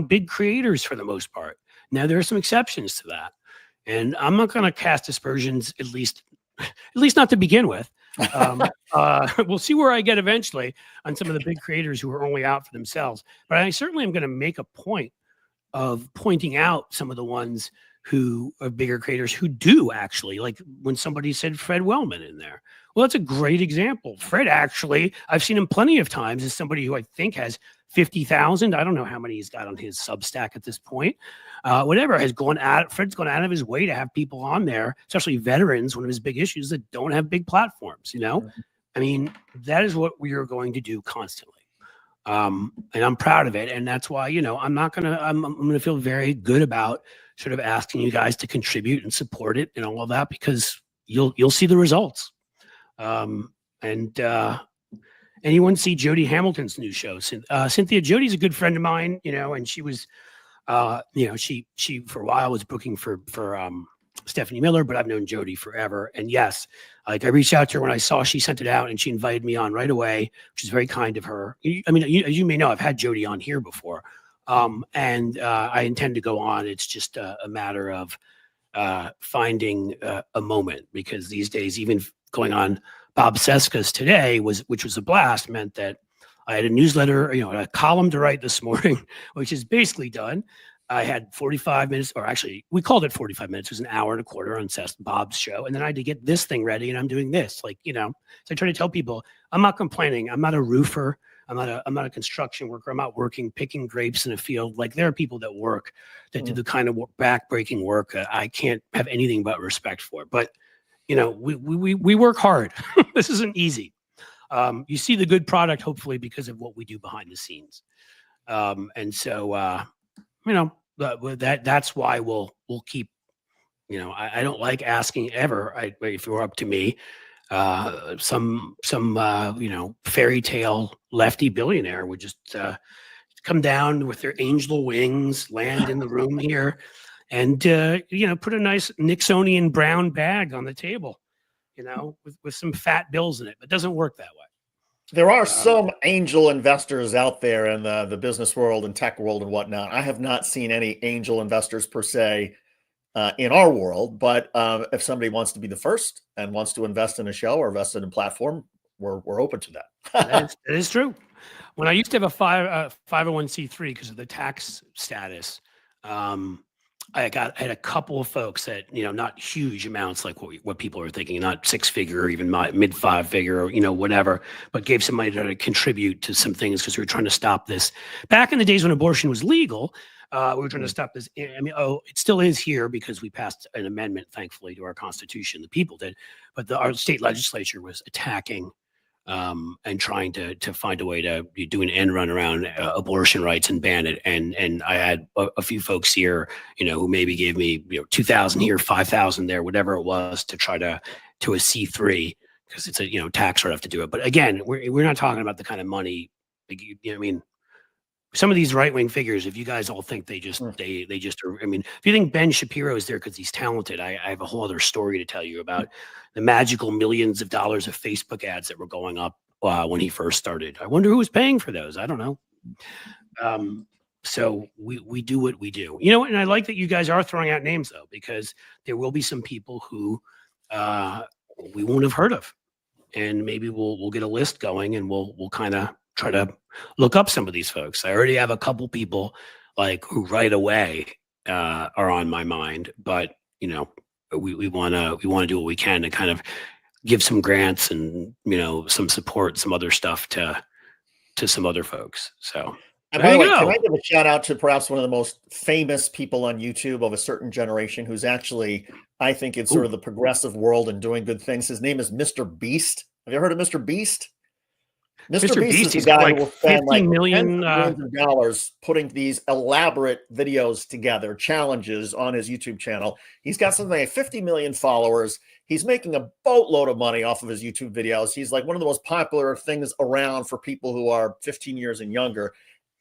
big creators for the most part. Now, there are some exceptions to that, and I'm not going to cast aspersions, at least not to begin with. We'll see where I get eventually on some of the big creators who are only out for themselves. But I certainly am going to make a point of pointing out some of the ones who are bigger creators who do actually, like when somebody said Fred Wellman in there. Well, that's a great example. Fred, actually, I've seen him plenty of times as somebody who I think has 50,000. I don't know how many he's got on his Substack at this point. Whatever, Fred's gone out of his way to have people on there, especially veterans, one of his big issues, that don't have big platforms, I mean, that is what we are going to do constantly. And I'm proud of it. And that's why, I'm going to feel very good about sort of asking you guys to contribute and support it and all of that, because you'll see the results. Anyone see Jody Hamilton's new show? Cynthia Jody's a good friend of mine, and she was, she for a while was booking for Stephanie Miller, but I've known Jody forever. And yes, like I reached out to her when I saw she sent it out, and she invited me on right away, which is very kind of her. I mean, as you may know, I've had Jody on here before. And I intend to go on. It's just a matter of finding a moment, because these days, even going on Bob Seska's today, which was a blast, meant that I had a newsletter, a column to write this morning, which is basically done. I had 45 minutes, or actually we called it 45 minutes. It was an hour and a quarter on Bob's show. And then I had to get this thing ready, and I'm doing this, so I try to tell people, I'm not complaining. I'm not a roofer. I'm not a construction worker. I'm not picking grapes in a field. Like, there are people that work, that do the kind of back-breaking work I can't have anything but respect for. But, we work hard. This isn't easy. You see the good product, hopefully, because of what we do behind the scenes. And so, that's why we'll keep, I don't like asking ever, if it were up to me, some fairy tale lefty billionaire would just come down with their angel wings, land in the room here, and put a nice Nixonian brown bag on the table, with some fat bills in it. But it doesn't work that way. There are some angel investors out there in the business world and tech world and whatnot. I have not seen any angel investors per se in our world, but if somebody wants to be the first and wants to invest in a show or invest in a platform, we're open to that. That is true. When I used to have a 501c3 because of the tax status, I had a couple of folks that, not huge amounts like what people are thinking, not six-figure or even mid five-figure, or, whatever, but gave some money to contribute to some things because we were trying to stop this. Back in the days when abortion was legal, we were trying to stop this. I mean, it still is here because we passed an amendment, thankfully, to our Constitution. The people did, but our state legislature was attacking and trying to find a way to do an end run around abortion rights and ban it. And I had a few folks here, who maybe gave me, 2,000 here, 5,000 there, whatever it was, to try to a C3, because it's a, tax write-off to do it. But again, we're not talking about the kind of money, like, I mean, some of these right-wing figures, if you guys all think they just are, I mean, if you think Ben Shapiro is there because he's talented, I have a whole other story to tell you about the magical millions of dollars of Facebook ads that were going up when he first started. I wonder who was paying for those. I don't know. So we do what we do, and I like that you guys are throwing out names, though, because there will be some people who we won't have heard of, and maybe we'll get a list going, and we'll kind of try to look up some of these folks. I already have a couple people who right away are on my mind, but we want to do what we can to kind of give some grants and some support, some other stuff to some other folks. So And There by the you way, can go. I give a shout out to perhaps one of the most famous people on YouTube of a certain generation who's actually, I think, in sort Ooh, of the progressive world and doing good things? His name is Mr. Beast. Have you heard of Mr. Beast? Mr. Mr. Beast is Beast, the he's got guy who like will spend 50 like tens million. of millions of dollars putting these elaborate videos together, challenges on his YouTube channel. He's got something like 50 million followers. He's making a boatload of money off of his YouTube videos. He's like one of the most popular things around for people who are 15 years and younger.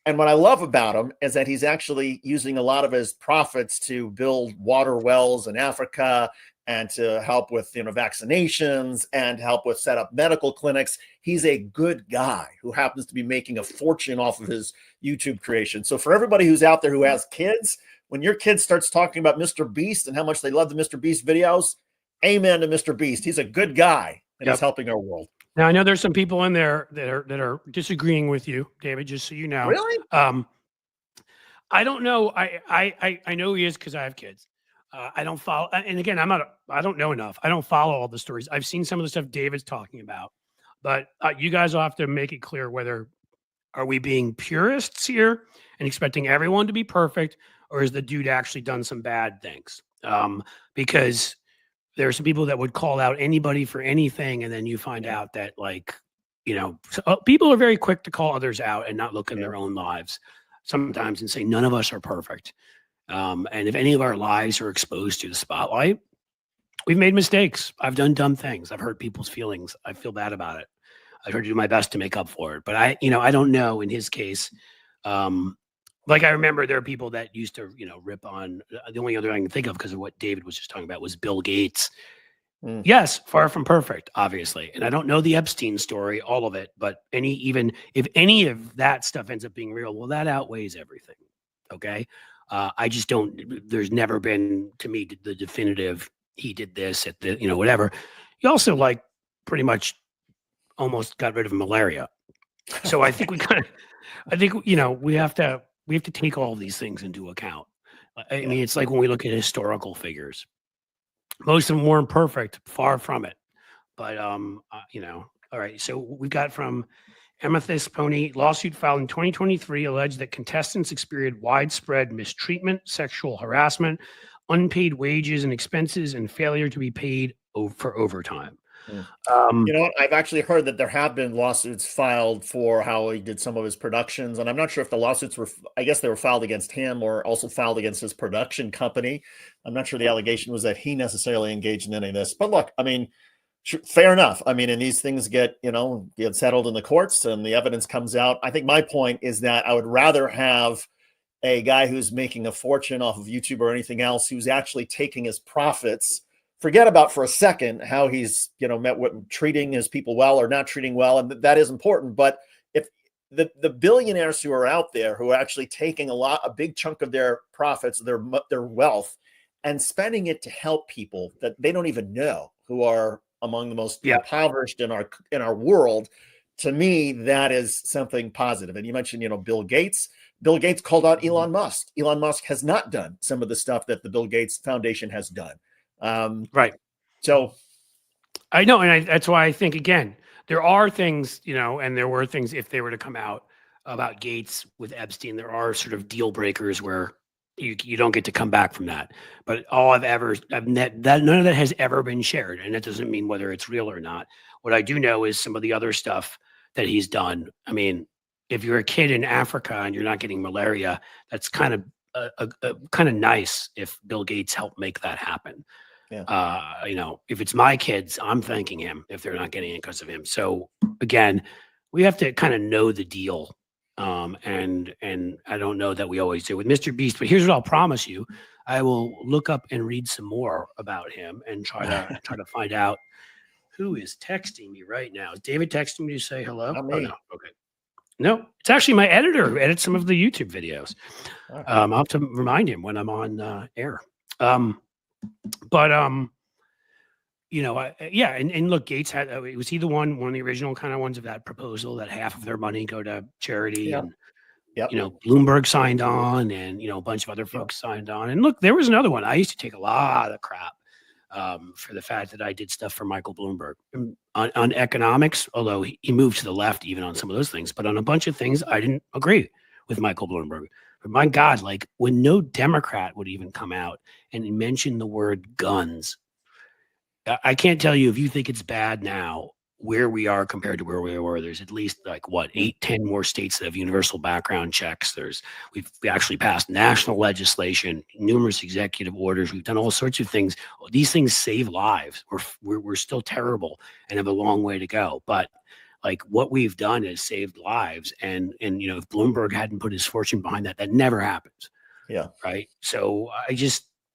And what I love about him is that he's actually using a lot of his profits to build water wells in Africa and to help with vaccinations and help with set up medical clinics. He's a good guy who happens to be making a fortune off of his YouTube creation. So for everybody who's out there who has kids, when your kid starts talking about Mr. Beast and how much they love the Mr. Beast videos, amen to Mr. Beast. He's a good guy and he's Yep. helping our world. Now I know there's some people in there that are disagreeing with you, David. Just so you know, Really? I don't know. I know he is because I have kids. I don't follow, and again, I don't know enough. I don't follow all the stories. I've seen some of the stuff David's talking about, but you guys will have to make it clear whether are we being purists here and expecting everyone to be perfect, or is the dude actually done some bad things? Because there are some people that would call out anybody for anything, and then you find out that people are very quick to call others out and not look in their own lives sometimes and say none of us are perfect. And if any of our lives are exposed to the spotlight, we've made mistakes. I've done dumb things. I've hurt people's feelings. I feel bad about it. I tried to do my best to make up for it. But I don't know in his case. Like I remember there are people that used to, rip on the only other I can think of because of what David was just talking about was Bill Gates. Yes, far from perfect, obviously. And I don't know the Epstein story, all of it, but even if any of that stuff ends up being real, well, that outweighs everything. Okay. I just don't, there's never been to me the definitive, he did this at the, whatever. He also pretty much almost got rid of malaria. So I think we have to take all these things into account. I mean, it's like when we look at historical figures, most of them weren't perfect, far from it. But all right. So we've got from Amethyst Pony, lawsuit filed in 2023 alleged that contestants experienced widespread mistreatment, sexual harassment, unpaid wages and expenses, and failure to be paid for overtime. You know what? I've actually heard that there have been lawsuits filed for how he did some of his productions, and I'm not sure if the lawsuits were, I guess they were filed against him or also filed against his production company. I'm not sure the allegation was that he necessarily engaged in any of this, but look, I mean, fair enough. I mean, and these things get settled in the courts and the evidence comes out. I think my point is that I would rather have a guy who's making a fortune off of YouTube or anything else who's actually taking his profits. Forget about for a second how he's met with treating his people well or not treating well, and that is important. But if the billionaires who are out there who are actually taking a big chunk of their profits, their wealth, and spending it to help people that they don't even know who are among the most impoverished in our world, to me that is something positive. And you mentioned Bill Gates. Bill Gates called out Elon Musk. Elon Musk has not done some of the stuff that the Bill Gates Foundation has done. Right. So I know. And that's why I think, again, there are things, and there were things if they were to come out about Gates with Epstein, there are sort of deal breakers where you don't get to come back from that. But all none of that has ever been shared. And that doesn't mean whether it's real or not. What I do know is some of the other stuff that he's done. I mean, if you're a kid in Africa and you're not getting malaria, that's kind of nice if Bill Gates helped make that happen. If it's my kids, I'm thanking him if they're not getting it because of him. So again, we have to kind of know the deal. And I don't know that we always do with Mr. Beast, but here's what I'll promise you. I will look up and read some more about him and try to find out who is texting me right now. Is David texting me to say hello? Not me. Oh, no. Okay. No, it's actually my editor who edits some of the YouTube videos. I'll have to remind him when I'm on air. And look, Gates had, was he one of the original kind of ones of that proposal that half of their money go to charity and, Bloomberg signed on and, a bunch of other folks signed on. And look, there was another one. I used to take a lot of crap for the fact that I did stuff for Michael Bloomberg on economics, although he moved to the left even on some of those things, but on a bunch of things, I didn't agree with Michael Bloomberg. But my God, like when no Democrat would even come out and mention the word guns, I can't tell you if you think it's bad now where we are compared to where we were. There's at least like what 8, 10 more states that have universal background checks. We've actually passed national legislation, numerous executive orders. We've done all sorts of things. These things save lives. We're still terrible and have a long way to go. But like what we've done has saved lives. And if Bloomberg hadn't put his fortune behind that, that never happens. Yeah. Right. So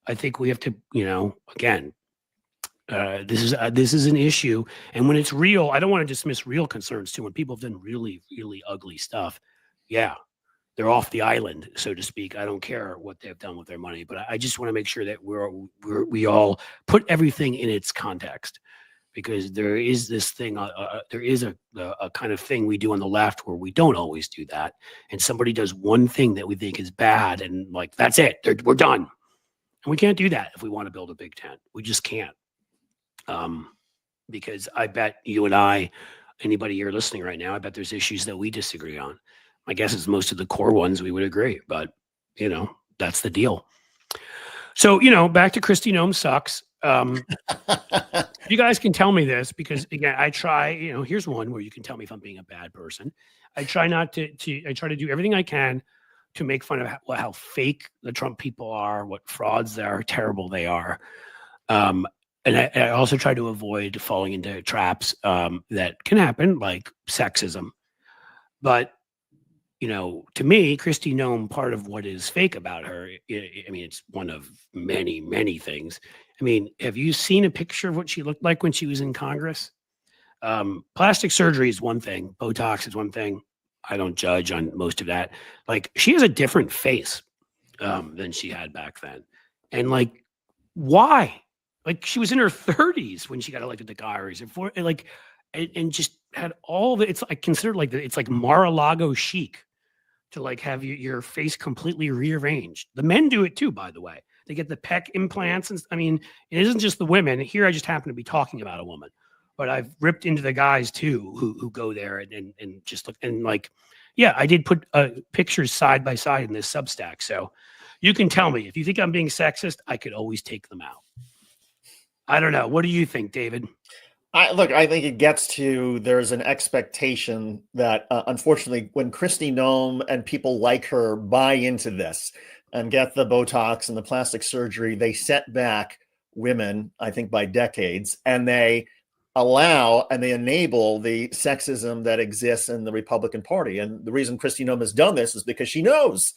I think we have to, again, this is an issue, and when it's real, I don't want to dismiss real concerns too. When people have done really, really ugly stuff, yeah, they're off the island, so to speak. I don't care what they've done with their money, but I just want to make sure that we all put everything in its context, because there is this thing, there is a kind of thing we do on the left where we don't always do that, and somebody does one thing that we think is bad, and like that's it, we're done, and we can't do that if we want to build a big tent. We just can't. Because I bet you and I, anybody here listening right now, I bet there's issues that we disagree on. My guess is most of the core ones we would agree, but that's the deal. So, back to Kristi Noem sucks. You guys can tell me this, because again, I try, here's one where you can tell me if I'm being a bad person. I try not to I try to do everything I can to make fun of how fake the Trump people are, what frauds they are, how terrible they are. And I also try to avoid falling into traps that can happen, like sexism. But, to me, Kristi Noem, part of what is fake about her, it's one of many, many things. Have you seen a picture of what she looked like when she was in Congress? Plastic surgery is one thing. Botox is one thing. I don't judge on most of that. Like, she has a different face than she had back then. And like, why? Like, she was in her 30s when she got elected to Congress, and just had all the. It's like considered like it's like Mar-a-Lago chic to like have your face completely rearranged. The men do it too, by the way. They get the pec implants, and it isn't just the women. Here, I just happen to be talking about a woman, but I've ripped into the guys too who go there and just look, and like, yeah, I did put pictures side by side in this Substack, so you can tell me if you think I'm being sexist. I could always take them out. I don't know. What do you think, David? I think it gets to, there's an expectation that unfortunately when Kristi Noem and people like her buy into this and get the Botox and the plastic surgery, they set back women, I think, by decades, and they allow and they enable the sexism that exists in the Republican Party. And the reason Kristi Noem has done this is because she knows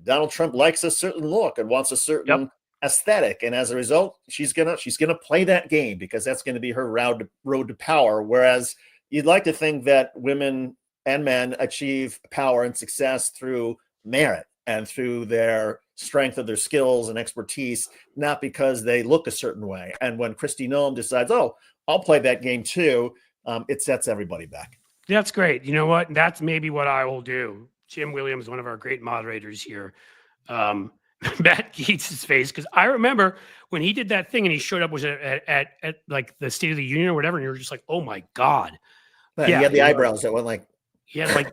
Donald Trump likes a certain look and wants a certain aesthetic, and as a result, she's gonna play that game because that's going to be her road to power. Whereas you'd like to think that women and men achieve power and success through merit and through their strength of their skills and expertise, not because they look a certain way. And when Kristi Noem decides, oh, I'll play that game too, it sets everybody back. That's great. You know what? That's maybe what I will do. Jim Williams, one of our great moderators here. Matt Gaetz' face, because I remember when he did that thing and he showed up was at like the State of the Union or whatever, and you were just like, oh my God. Yeah, he had the eyebrows that went like, he had like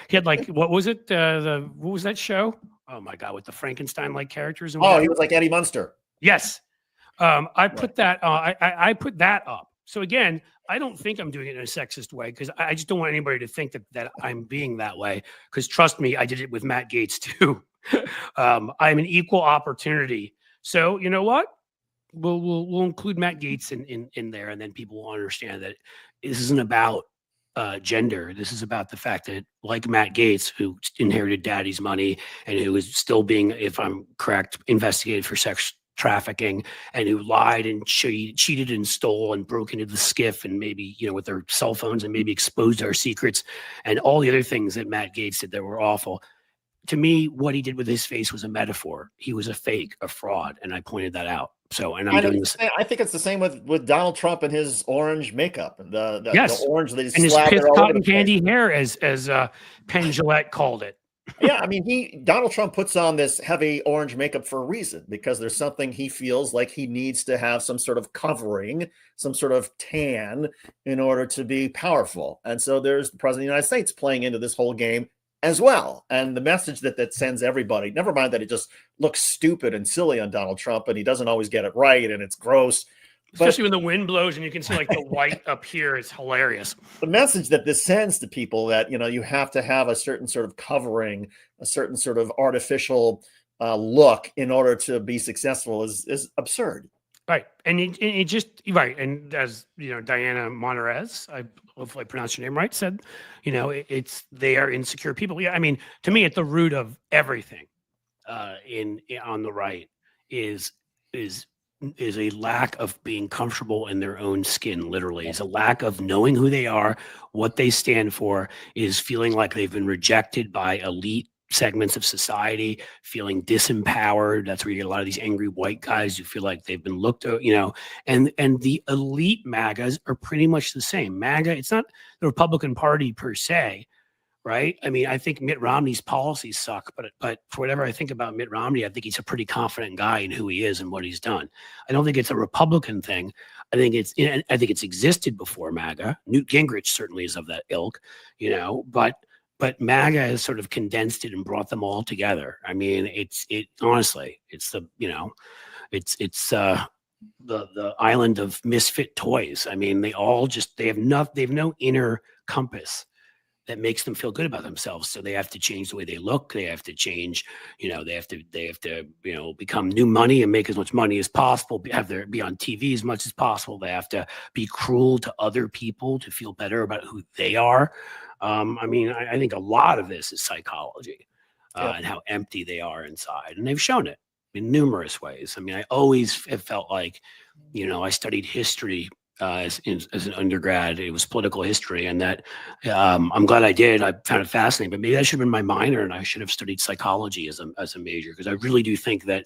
he had like, what was it? What was that show? Oh my God, with the Frankenstein like characters and he was like Eddie Munster. Yes. I put that I put that up. So again, I don't think I'm doing it in a sexist way, because I just don't want anybody to think that I'm being that way, because trust me, I did it with Matt Gaetz too. I'm an equal opportunity. So you know what? We'll include Matt Gaetz in there, and then people will understand that this isn't about gender. This is about the fact that, like Matt Gaetz, who inherited daddy's money and who is still being, if I'm correct, investigated for sex trafficking, and who lied and cheated and stole and broke into the skiff, and maybe, with their cell phones, and maybe exposed our secrets and all the other things that Matt Gaetz did that were awful. To me, what he did with his face was a metaphor. He was a fake, a fraud, and I pointed that out. So, and I'm doing this. I think it's the same with Donald Trump and his orange makeup, and the orange that he's and his pissed cotton candy hair, as Penn Jillette called it. Yeah, Donald Trump puts on this heavy orange makeup for a reason, because there's something he feels like he needs to have some sort of covering, some sort of tan in order to be powerful. And so there's the president of the United States playing into this whole game as well. And the message that sends everybody, never mind that it just looks stupid and silly on Donald Trump and he doesn't always get it right and it's gross. Especially when the wind blows and you can see like the white up here is hilarious. The message that this sends to people that, you have to have a certain sort of covering, a certain sort of artificial look in order to be successful is absurd. Right. And it just, right. And as, Diana Monterez, hopefully I pronounced your name right, said, they are insecure people. Yeah. I mean, to me, at the root of everything on the right is a lack of being comfortable in their own skin, literally. Is a lack of knowing who they are, what they stand for, is feeling like they've been rejected by elite segments of society, feeling disempowered. That's where you get a lot of these angry white guys who feel like they've been looked at, and the elite MAGAs are pretty much the same. MAGA, it's not the Republican Party per se, right? I mean, I think Mitt Romney's policies suck, but for whatever I think about Mitt Romney, I think he's a pretty confident guy in who he is and what he's done. I don't think it's a Republican thing. I think it's existed before MAGA. Newt Gingrich certainly is of that ilk, but MAGA has sort of condensed it and brought them all together. I mean, honestly, it's the island of misfit toys. I mean, they have no inner compass that makes them feel good about themselves. So they have to change the way they look. They have to change, they have to, become new money and make as much money as possible, be on TV as much as possible. They have to be cruel to other people to feel better about who they are. I think a lot of this is psychology and how empty they are inside. And they've shown it in numerous ways. I mean, I always have felt like, I studied history as an undergrad. It was political history, and that I'm glad I did. I found it fascinating, but maybe that should have been my minor, and I should have studied psychology as a major, because I really do think that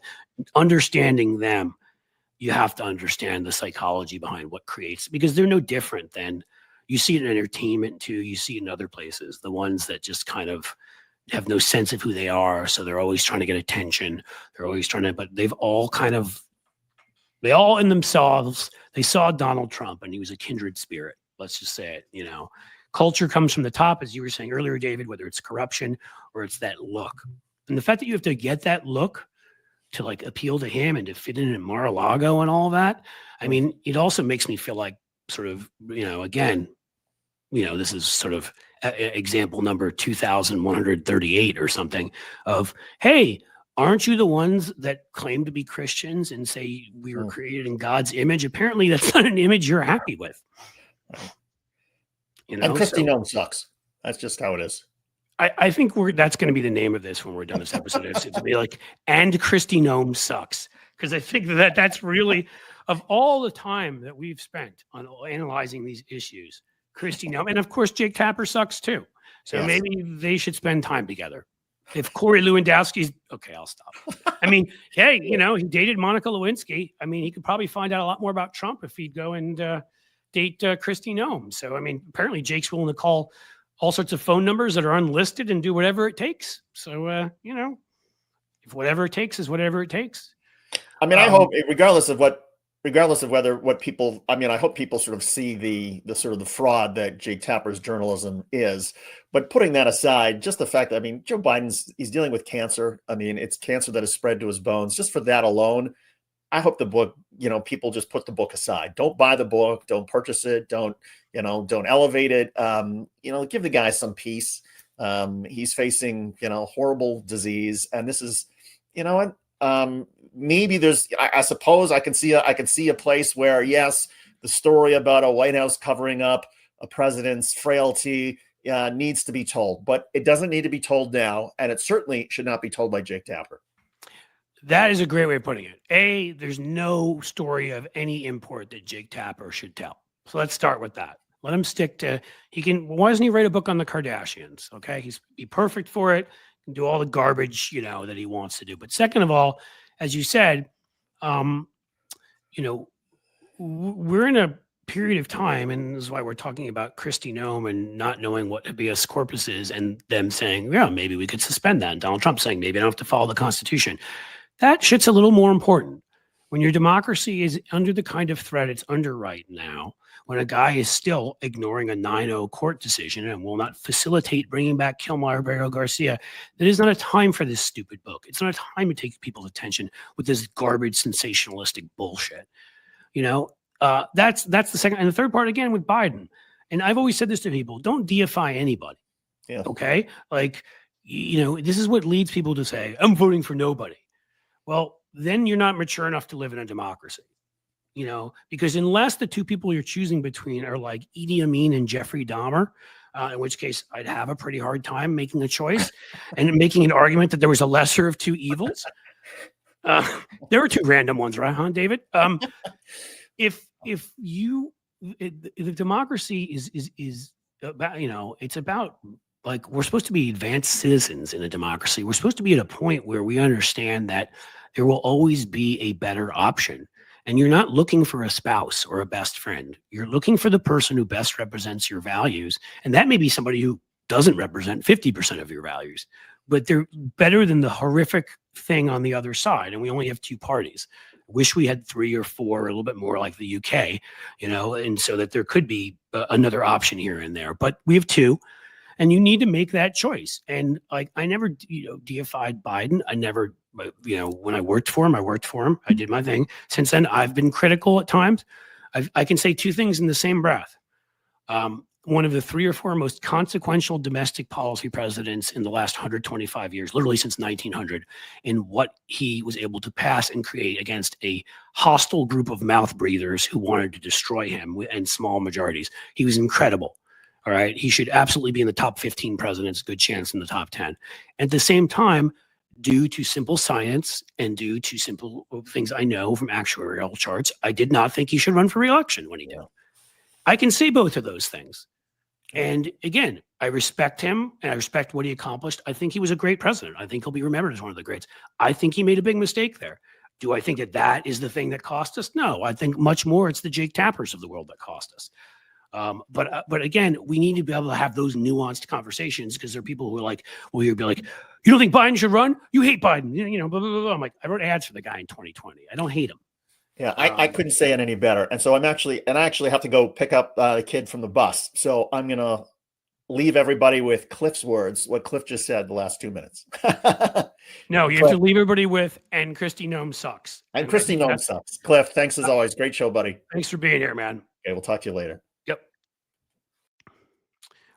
understanding them, you have to understand the psychology behind what creates, because they're no different than you see it in entertainment too. You see it in other places, the ones that just kind of have no sense of who they are. So they're always trying to get attention. They're always but they've all they all in themselves, they saw Donald Trump and he was a kindred spirit. Let's just say it, culture comes from the top, as you were saying earlier, David, whether it's corruption or it's that look. And the fact that you have to get that look to like appeal to him and to fit in Mar-a-Lago and all that. I mean, it also makes me feel like sort of, again, this is sort of example number 2,138 or something of, hey, aren't you the ones that claim to be Christians and say we were created in God's image? Apparently that's not an image you're happy with. And Kristi Noem sucks. That's just how it is. I think that's going to be the name of this when we're done this episode. It's to be like, and Kristi Noem sucks. Because I think that's really, of all the time that we've spent on analyzing these issues, Kristi Noem, and of course Jake Tapper sucks too. So yes, maybe they should spend time together. If Corey Lewandowski's okay, I'll stop. I mean, hey, he dated Monica Lewinsky. I mean, he could probably find out a lot more about Trump if he'd go and date Kristi Noem. So, I mean, apparently Jake's willing to call all sorts of phone numbers that are unlisted and do whatever it takes. So, if whatever it takes is whatever it takes. I mean, I hope, regardless of whether what people, I hope people sort of see the sort of the fraud that Jake Tapper's journalism is. But putting that aside, just the fact that, Joe he's dealing with cancer. It's cancer that has spread to his bones. Just for that alone, I hope the book, people just put the book aside. Don't buy the book. Don't purchase it. Don't elevate it. Give the guy some peace. He's facing, horrible disease. And this is, maybe there's, I suppose I can see a place where, yes, the story about a White House covering up a president's frailty needs to be told, but it doesn't need to be told now. And it certainly should not be told by Jake Tapper. That is a great way of putting it. There's no story of any import that Jake Tapper should tell. So let's start with that. Let him stick to, why doesn't he write a book on the Kardashians? Okay. He's perfect for it. Can do all the garbage, that he wants to do. But second of all, as you said, we're in a period of time, and this is why we're talking about Kristi Noem and not knowing what habeas corpus is, and them saying, yeah, maybe we could suspend that. And Donald Trump saying, maybe I don't have to follow the Constitution. That shit's a little more important. When your democracy is under the kind of threat it's under right now, when a guy is still ignoring a 9-0 court decision and will not facilitate bringing back Kilmar Barrio Garcia, it is not a time for this stupid book. It's not a time to take people's attention with this garbage, sensationalistic bullshit. That's the second. And the third part, again, with Biden. And I've always said this to people, don't deify anybody. Yeah. Okay? Like, this is what leads people to say, I'm voting for nobody. Well, then you're not mature enough to live in a democracy. Because unless the two people you're choosing between are like Idi Amin and Jeffrey Dahmer, in which case I'd have a pretty hard time making a choice and making an argument that there was a lesser of two evils. There were two random ones, right, huh, David? If the democracy is about, it's about, like, we're supposed to be advanced citizens in a democracy. We're supposed to be at a point where we understand that there will always be a better option. And you're not looking for a spouse or a best friend. You're looking for the person who best represents your values. And that may be somebody who doesn't represent 50% of your values, but they're better than the horrific thing on the other side. And we only have two parties. Wish we had 3 or 4, a little bit more like the UK, and so that there could be another option here and there. But we have two, and you need to make that choice. And like, I never, deified Biden. I never, when I worked for him, I did my thing. Since then, I've been critical at times. I can say two things in the same breath. One of the 3 or 4 most consequential domestic policy presidents in the last 125 years, literally since 1900, in what he was able to pass and create against a hostile group of mouth breathers who wanted to destroy him in small majorities. He was incredible. All right. He should absolutely be in the top 15 presidents, good chance in the top 10. At the same time, due to simple science and due to simple things I know from actuarial charts, I did not think he should run for re-election when he did. I can say both of those things. And again, I respect him and I respect what he accomplished. I think he was a great president. I think he'll be remembered as one of the greats. I think he made a big mistake there. Do I think that is the thing that cost us? No, I think much more it's the Jake Tappers of the world that cost us. But again, we need to be able to have those nuanced conversations, because there are people who are like, well, you'd be like, you don't think Biden should run? You hate Biden. Blah, blah, blah. I'm like, I wrote ads for the guy in 2020. I don't hate him. Yeah, I couldn't say it any better. And so I actually have to go pick up the kid from the bus. So I'm going to leave everybody with Cliff's words, what Cliff just said the last 2 minutes. No, you have to leave everybody with, and Kristi Noem sucks. And Kristi Noem sucks. Cliff, thanks as always. Great show, buddy. Thanks for being here, man. Okay, we'll talk to you later. Yep.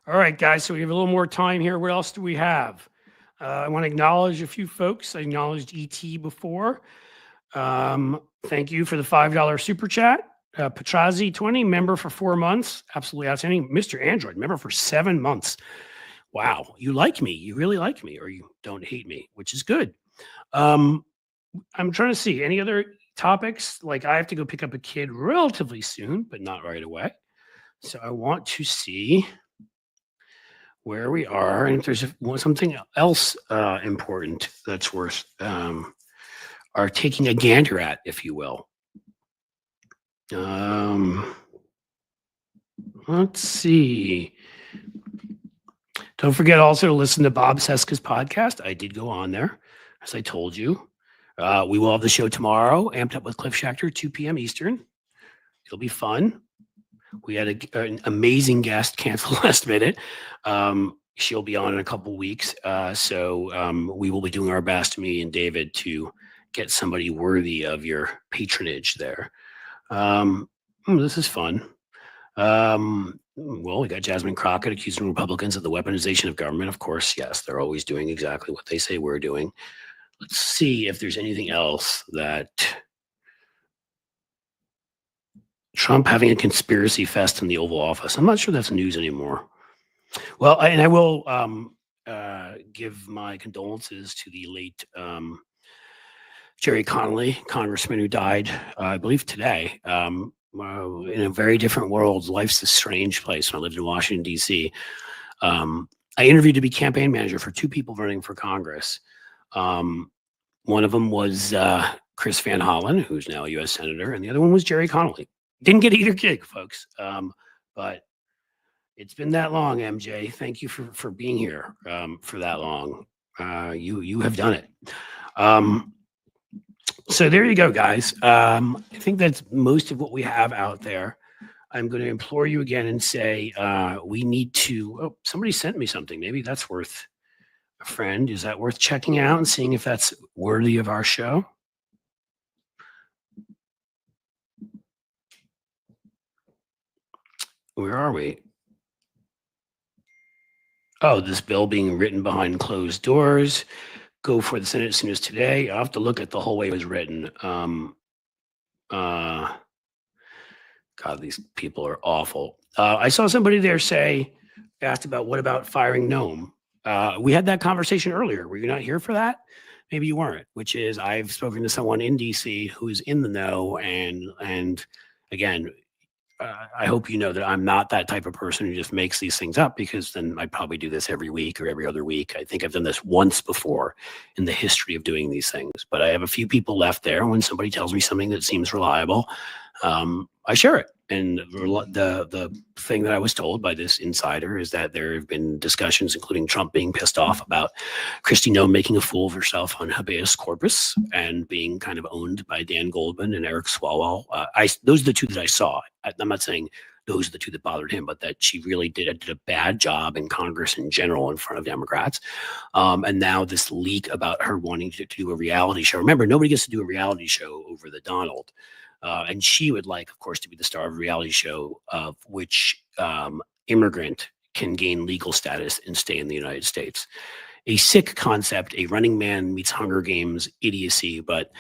All right, guys. So we have a little more time here. What else do we have? I want to acknowledge a few folks. I acknowledged ET before. Thank you for the $5 super chat. Petrazi 20, member for 4 months. Absolutely outstanding. Mr. Android, member for 7 months. Wow. You like me. You really like me, or you don't hate me, which is good. I'm trying to see any other topics. Like, I have to go pick up a kid relatively soon, but not right away. So I want to see where we are, and if there's something else important that's worth are taking a gander at, if you will. Let's see. Don't forget also to listen to Bob Seska's podcast. I did go on there, as I told you. We will have the show tomorrow, Amped Up with Cliff Schecter, 2 p.m. Eastern. It'll be fun. We had an amazing guest cancel last minute. She'll be on in a couple weeks. So we will be doing our best, me and David, to get somebody worthy of your patronage there. This is fun. Well, we got Jasmine Crockett accusing Republicans of the weaponization of government. Of course, yes, they're always doing exactly what they say we're doing. Let's see if there's anything else that Trump having a conspiracy fest in the Oval Office. I'm not sure that's news anymore. Well, I will give my condolences to the late Jerry Connolly, congressman who died, I believe today, in a very different world. Life's a strange place. When I lived in Washington, D.C., I interviewed to be campaign manager for 2 people running for Congress. One of them was Chris Van Hollen, who's now a U.S. Senator, and the other one was Jerry Connolly. Didn't get either gig, folks, but it's been that long, MJ. Thank you for being here for that long. You have done it. So there you go, guys. I think that's most of what we have out there. I'm going to implore you again and say we need to. Oh, somebody sent me something. Maybe that's worth a friend. Is that worth checking out and seeing if that's worthy of our show? Where are we? Oh, this bill being written behind closed doors. Go for the Senate as soon as today. I'll have to look at the whole way it was written. God, these people are awful. I saw somebody there asked about what about firing Noem? We had that conversation earlier. Were you not here for that? Maybe you weren't, which is I've spoken to someone in DC who is in the know. And again, I hope you know that I'm not that type of person who just makes these things up, because then I'd probably do this every week or every other week. I think I've done this once before in the history of doing these things, but I have a few people left there. When somebody tells me something that seems reliable, I share it. And the thing that I was told by this insider is that there have been discussions, including Trump being pissed off about Kristi Noem making a fool of herself on habeas corpus and being kind of owned by Dan Goldman and Eric Swalwell. Those are the two that I saw. I'm not saying those are the two that bothered him, but that she really did a bad job in Congress in general in front of Democrats. And now this leak about her wanting to do a reality show. Remember, nobody gets to do a reality show over the Donald. And she would like, of course, to be the star of a reality show of which immigrant can gain legal status and stay in the United States. A sick concept, a Running Man meets Hunger Games idiocy, but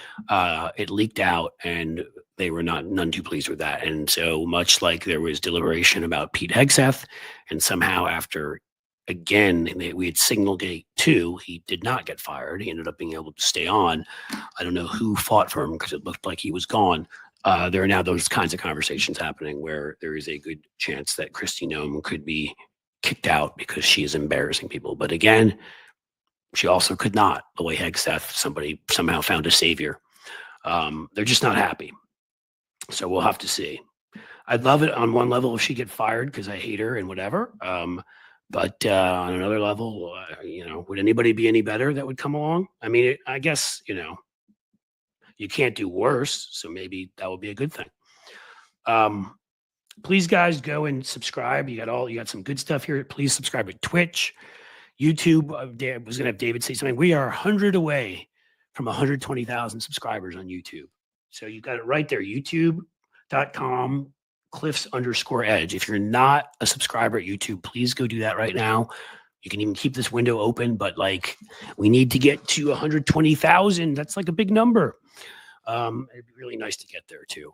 it leaked out and they were none too pleased with that. And so much like there was deliberation about Pete Hegseth, and somehow after, again, we had Signalgate 2, he did not get fired. He ended up being able to stay on. I don't know who fought for him because it looked like he was gone. There are now those kinds of conversations happening where there is a good chance that Kristi Noem could be kicked out because she is embarrassing people. But again, she also could not, the way Hegseth, somebody somehow found a savior. They're just not happy. So we'll have to see. I'd love it on one level if she get fired because I hate her and whatever. But on another level, would anybody be any better that would come along? I mean, I guess, you can't do worse. So maybe that would be a good thing. Please, guys, go and subscribe. You got some good stuff here. Please subscribe to Twitch, YouTube. I was going to have David say something. We are 100 away from 120,000 subscribers on YouTube. So you got it right there, youtube.com /Cliffs_Edge. If you're not a subscriber at YouTube, please go do that right now. You can even keep this window open, but we need to get to 120,000. That's like a big number. It'd be really nice to get there too.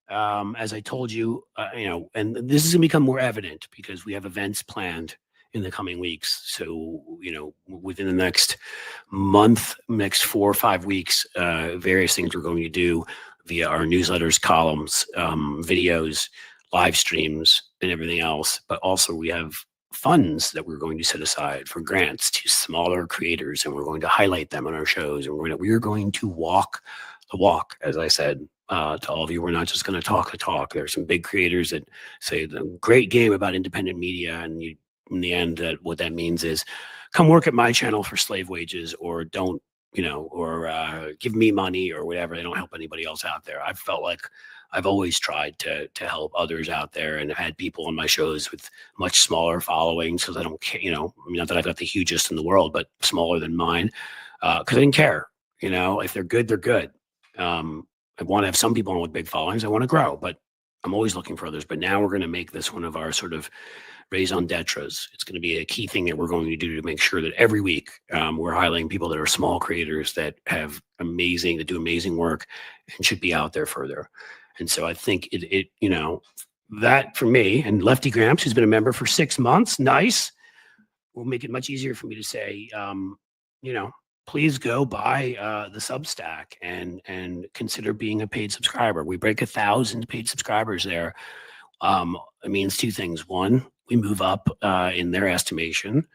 As I told you, and this is going to become more evident because we have events planned in the coming weeks. So, within the next month, next 4 or 5 weeks, various things we're going to do via our newsletters, columns, videos, live streams, and everything else. But also we have funds that we're going to set aside for grants to smaller creators, and we're going to highlight them on our shows. And we're going to walk the walk, as I said to all of you. We're not just going to talk the talk. There are some big creators that say the great game about independent media, and in the end, what that means is come work at my channel for slave wages, or don't, or give me money or whatever. They don't help anybody else out there. I felt like I've always tried to help others out there, and I've had people on my shows with much smaller followings because I don't care, not that I've got the hugest in the world, but smaller than mine, because I didn't care. If they're good, they're good. I want to have some people on with big followings. I want to grow, but I'm always looking for others. But now we're going to make this one of our sort of raison d'etres. It's going to be a key thing that we're going to do to make sure that every week we're highlighting people that are small creators that do amazing work and should be out there further. And so I think that for me, and Lefty Gramps, who's been a member for 6 months, nice, will make it much easier for me to say, please go buy the Substack and consider being a paid subscriber. We break 1,000 paid subscribers there. It means two things. One, we move up in their estimation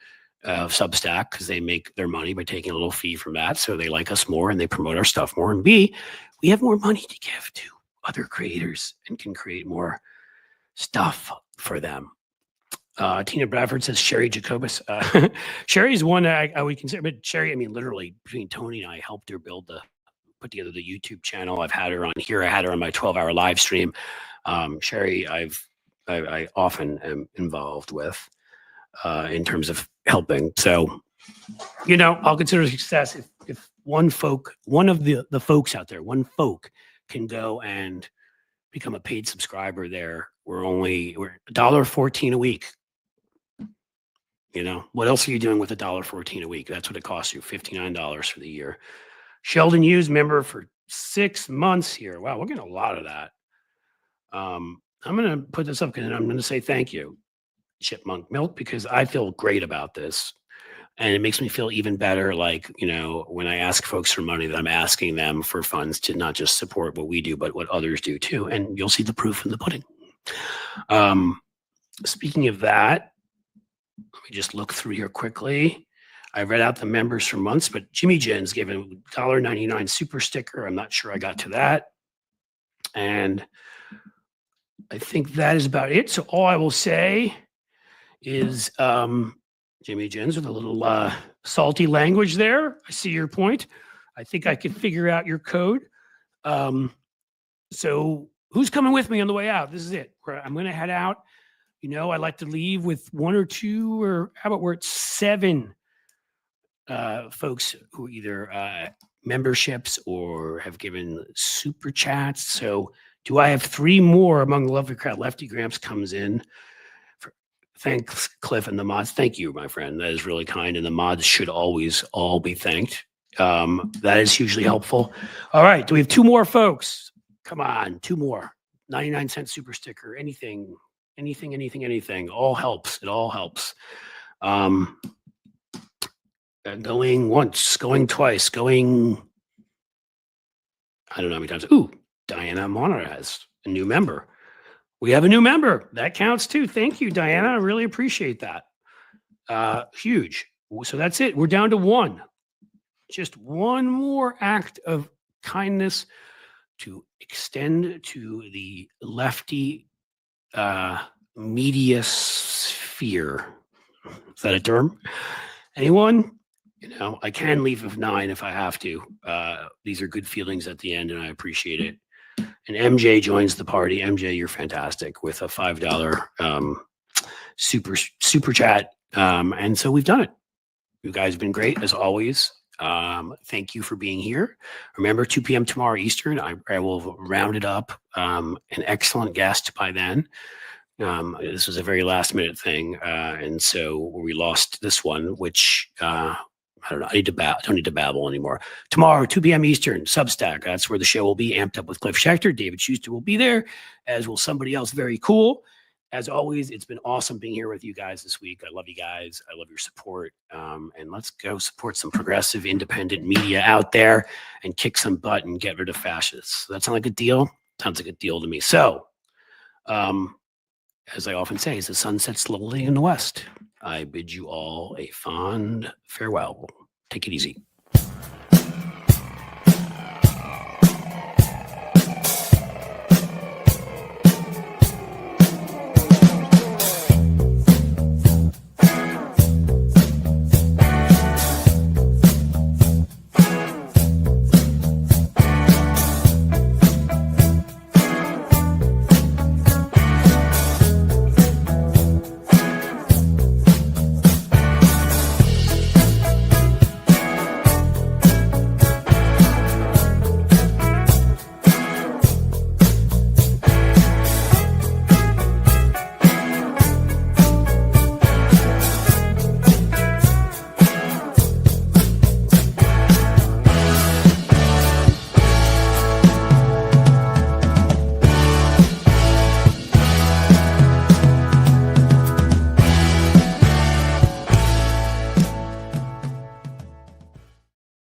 of Substack because they make their money by taking a little fee from that. So they like us more and they promote our stuff more. And B, we have more money to give to other creators and can create more stuff for them. Tina Bradford says Sherry Jacobus. Sherry's one that I would consider, but Sherry, I mean, literally between Tony and I helped her put together the YouTube channel. I've had her on here. I had her on my 12-hour live stream. Sherry, I often am involved with in terms of helping. So, I'll consider a success if one of the folks out there, one folk can go and become a paid subscriber there. We're $1.14 a week. What else are you doing with $1.14 a week? That's what it costs you, $59 for the year. Sheldon Hughes, member for 6 months here. Wow, we're getting a lot of that. I'm going to put this up and I'm going to say thank you, Chipmunk Milk, because I feel great about this. And it makes me feel even better, like, when I ask folks for money, that I'm asking them for funds to not just support what we do, but what others do too. And you'll see the proof in the pudding. Speaking of that, let me just look through here quickly. I read out the members for months, but Jimmy Jens gave a $1.99 super sticker. I'm not sure I got to that. And I think that is about it. So all I will say is Jimmy Jens with a little salty language there. I see your point. I think I could figure out your code. So who's coming with me on the way out? This is it. I'm going to head out. I like to leave with 1 or 2, or how about we're at 7 folks who either memberships or have given super chats. So do I have 3 more among the lovely crowd? Lefty Gramps comes in. Thanks, Cliff and the mods. Thank you, my friend. That is really kind. And the mods should always all be thanked. That is hugely helpful. All right. Do we have 2 more folks? Come on, 2 more. 99-cent super sticker. Anything. All helps. It all helps. Going once, going twice, going, I don't know how many times. Ooh, Diana Monner has a new member. We have a new member. That counts too. Thank you, Diana. I really appreciate that. Huge. So that's it. We're down to 1. Just 1 more act of kindness to extend to the lefty media sphere. Is that a term? Anyone? I can leave with 9 if I have to. These are good feelings at the end, and I appreciate it. And MJ joins the party. MJ, you're fantastic, with a $5 super chat. And so we've done it. You guys have been great as always. Thank you for being here. Remember, 2 p.m. tomorrow Eastern. I will round it up. An excellent guest by then. This was a very last minute thing. And so we lost this one, which I don't know. I don't need to babble anymore. Tomorrow, 2 p.m. Eastern, Substack. That's where the show will be, amped up with Cliff Schechter. David Schuster will be there, as will somebody else very cool. As always, it's been awesome being here with you guys this week. I love you guys. I love your support. And let's go support some progressive, independent media out there and kick some butt and get rid of fascists. Does that sound like a deal? Sounds like a deal to me. So, as I often say, as the sun sets slowly in the west, I bid you all a fond farewell. Take it easy.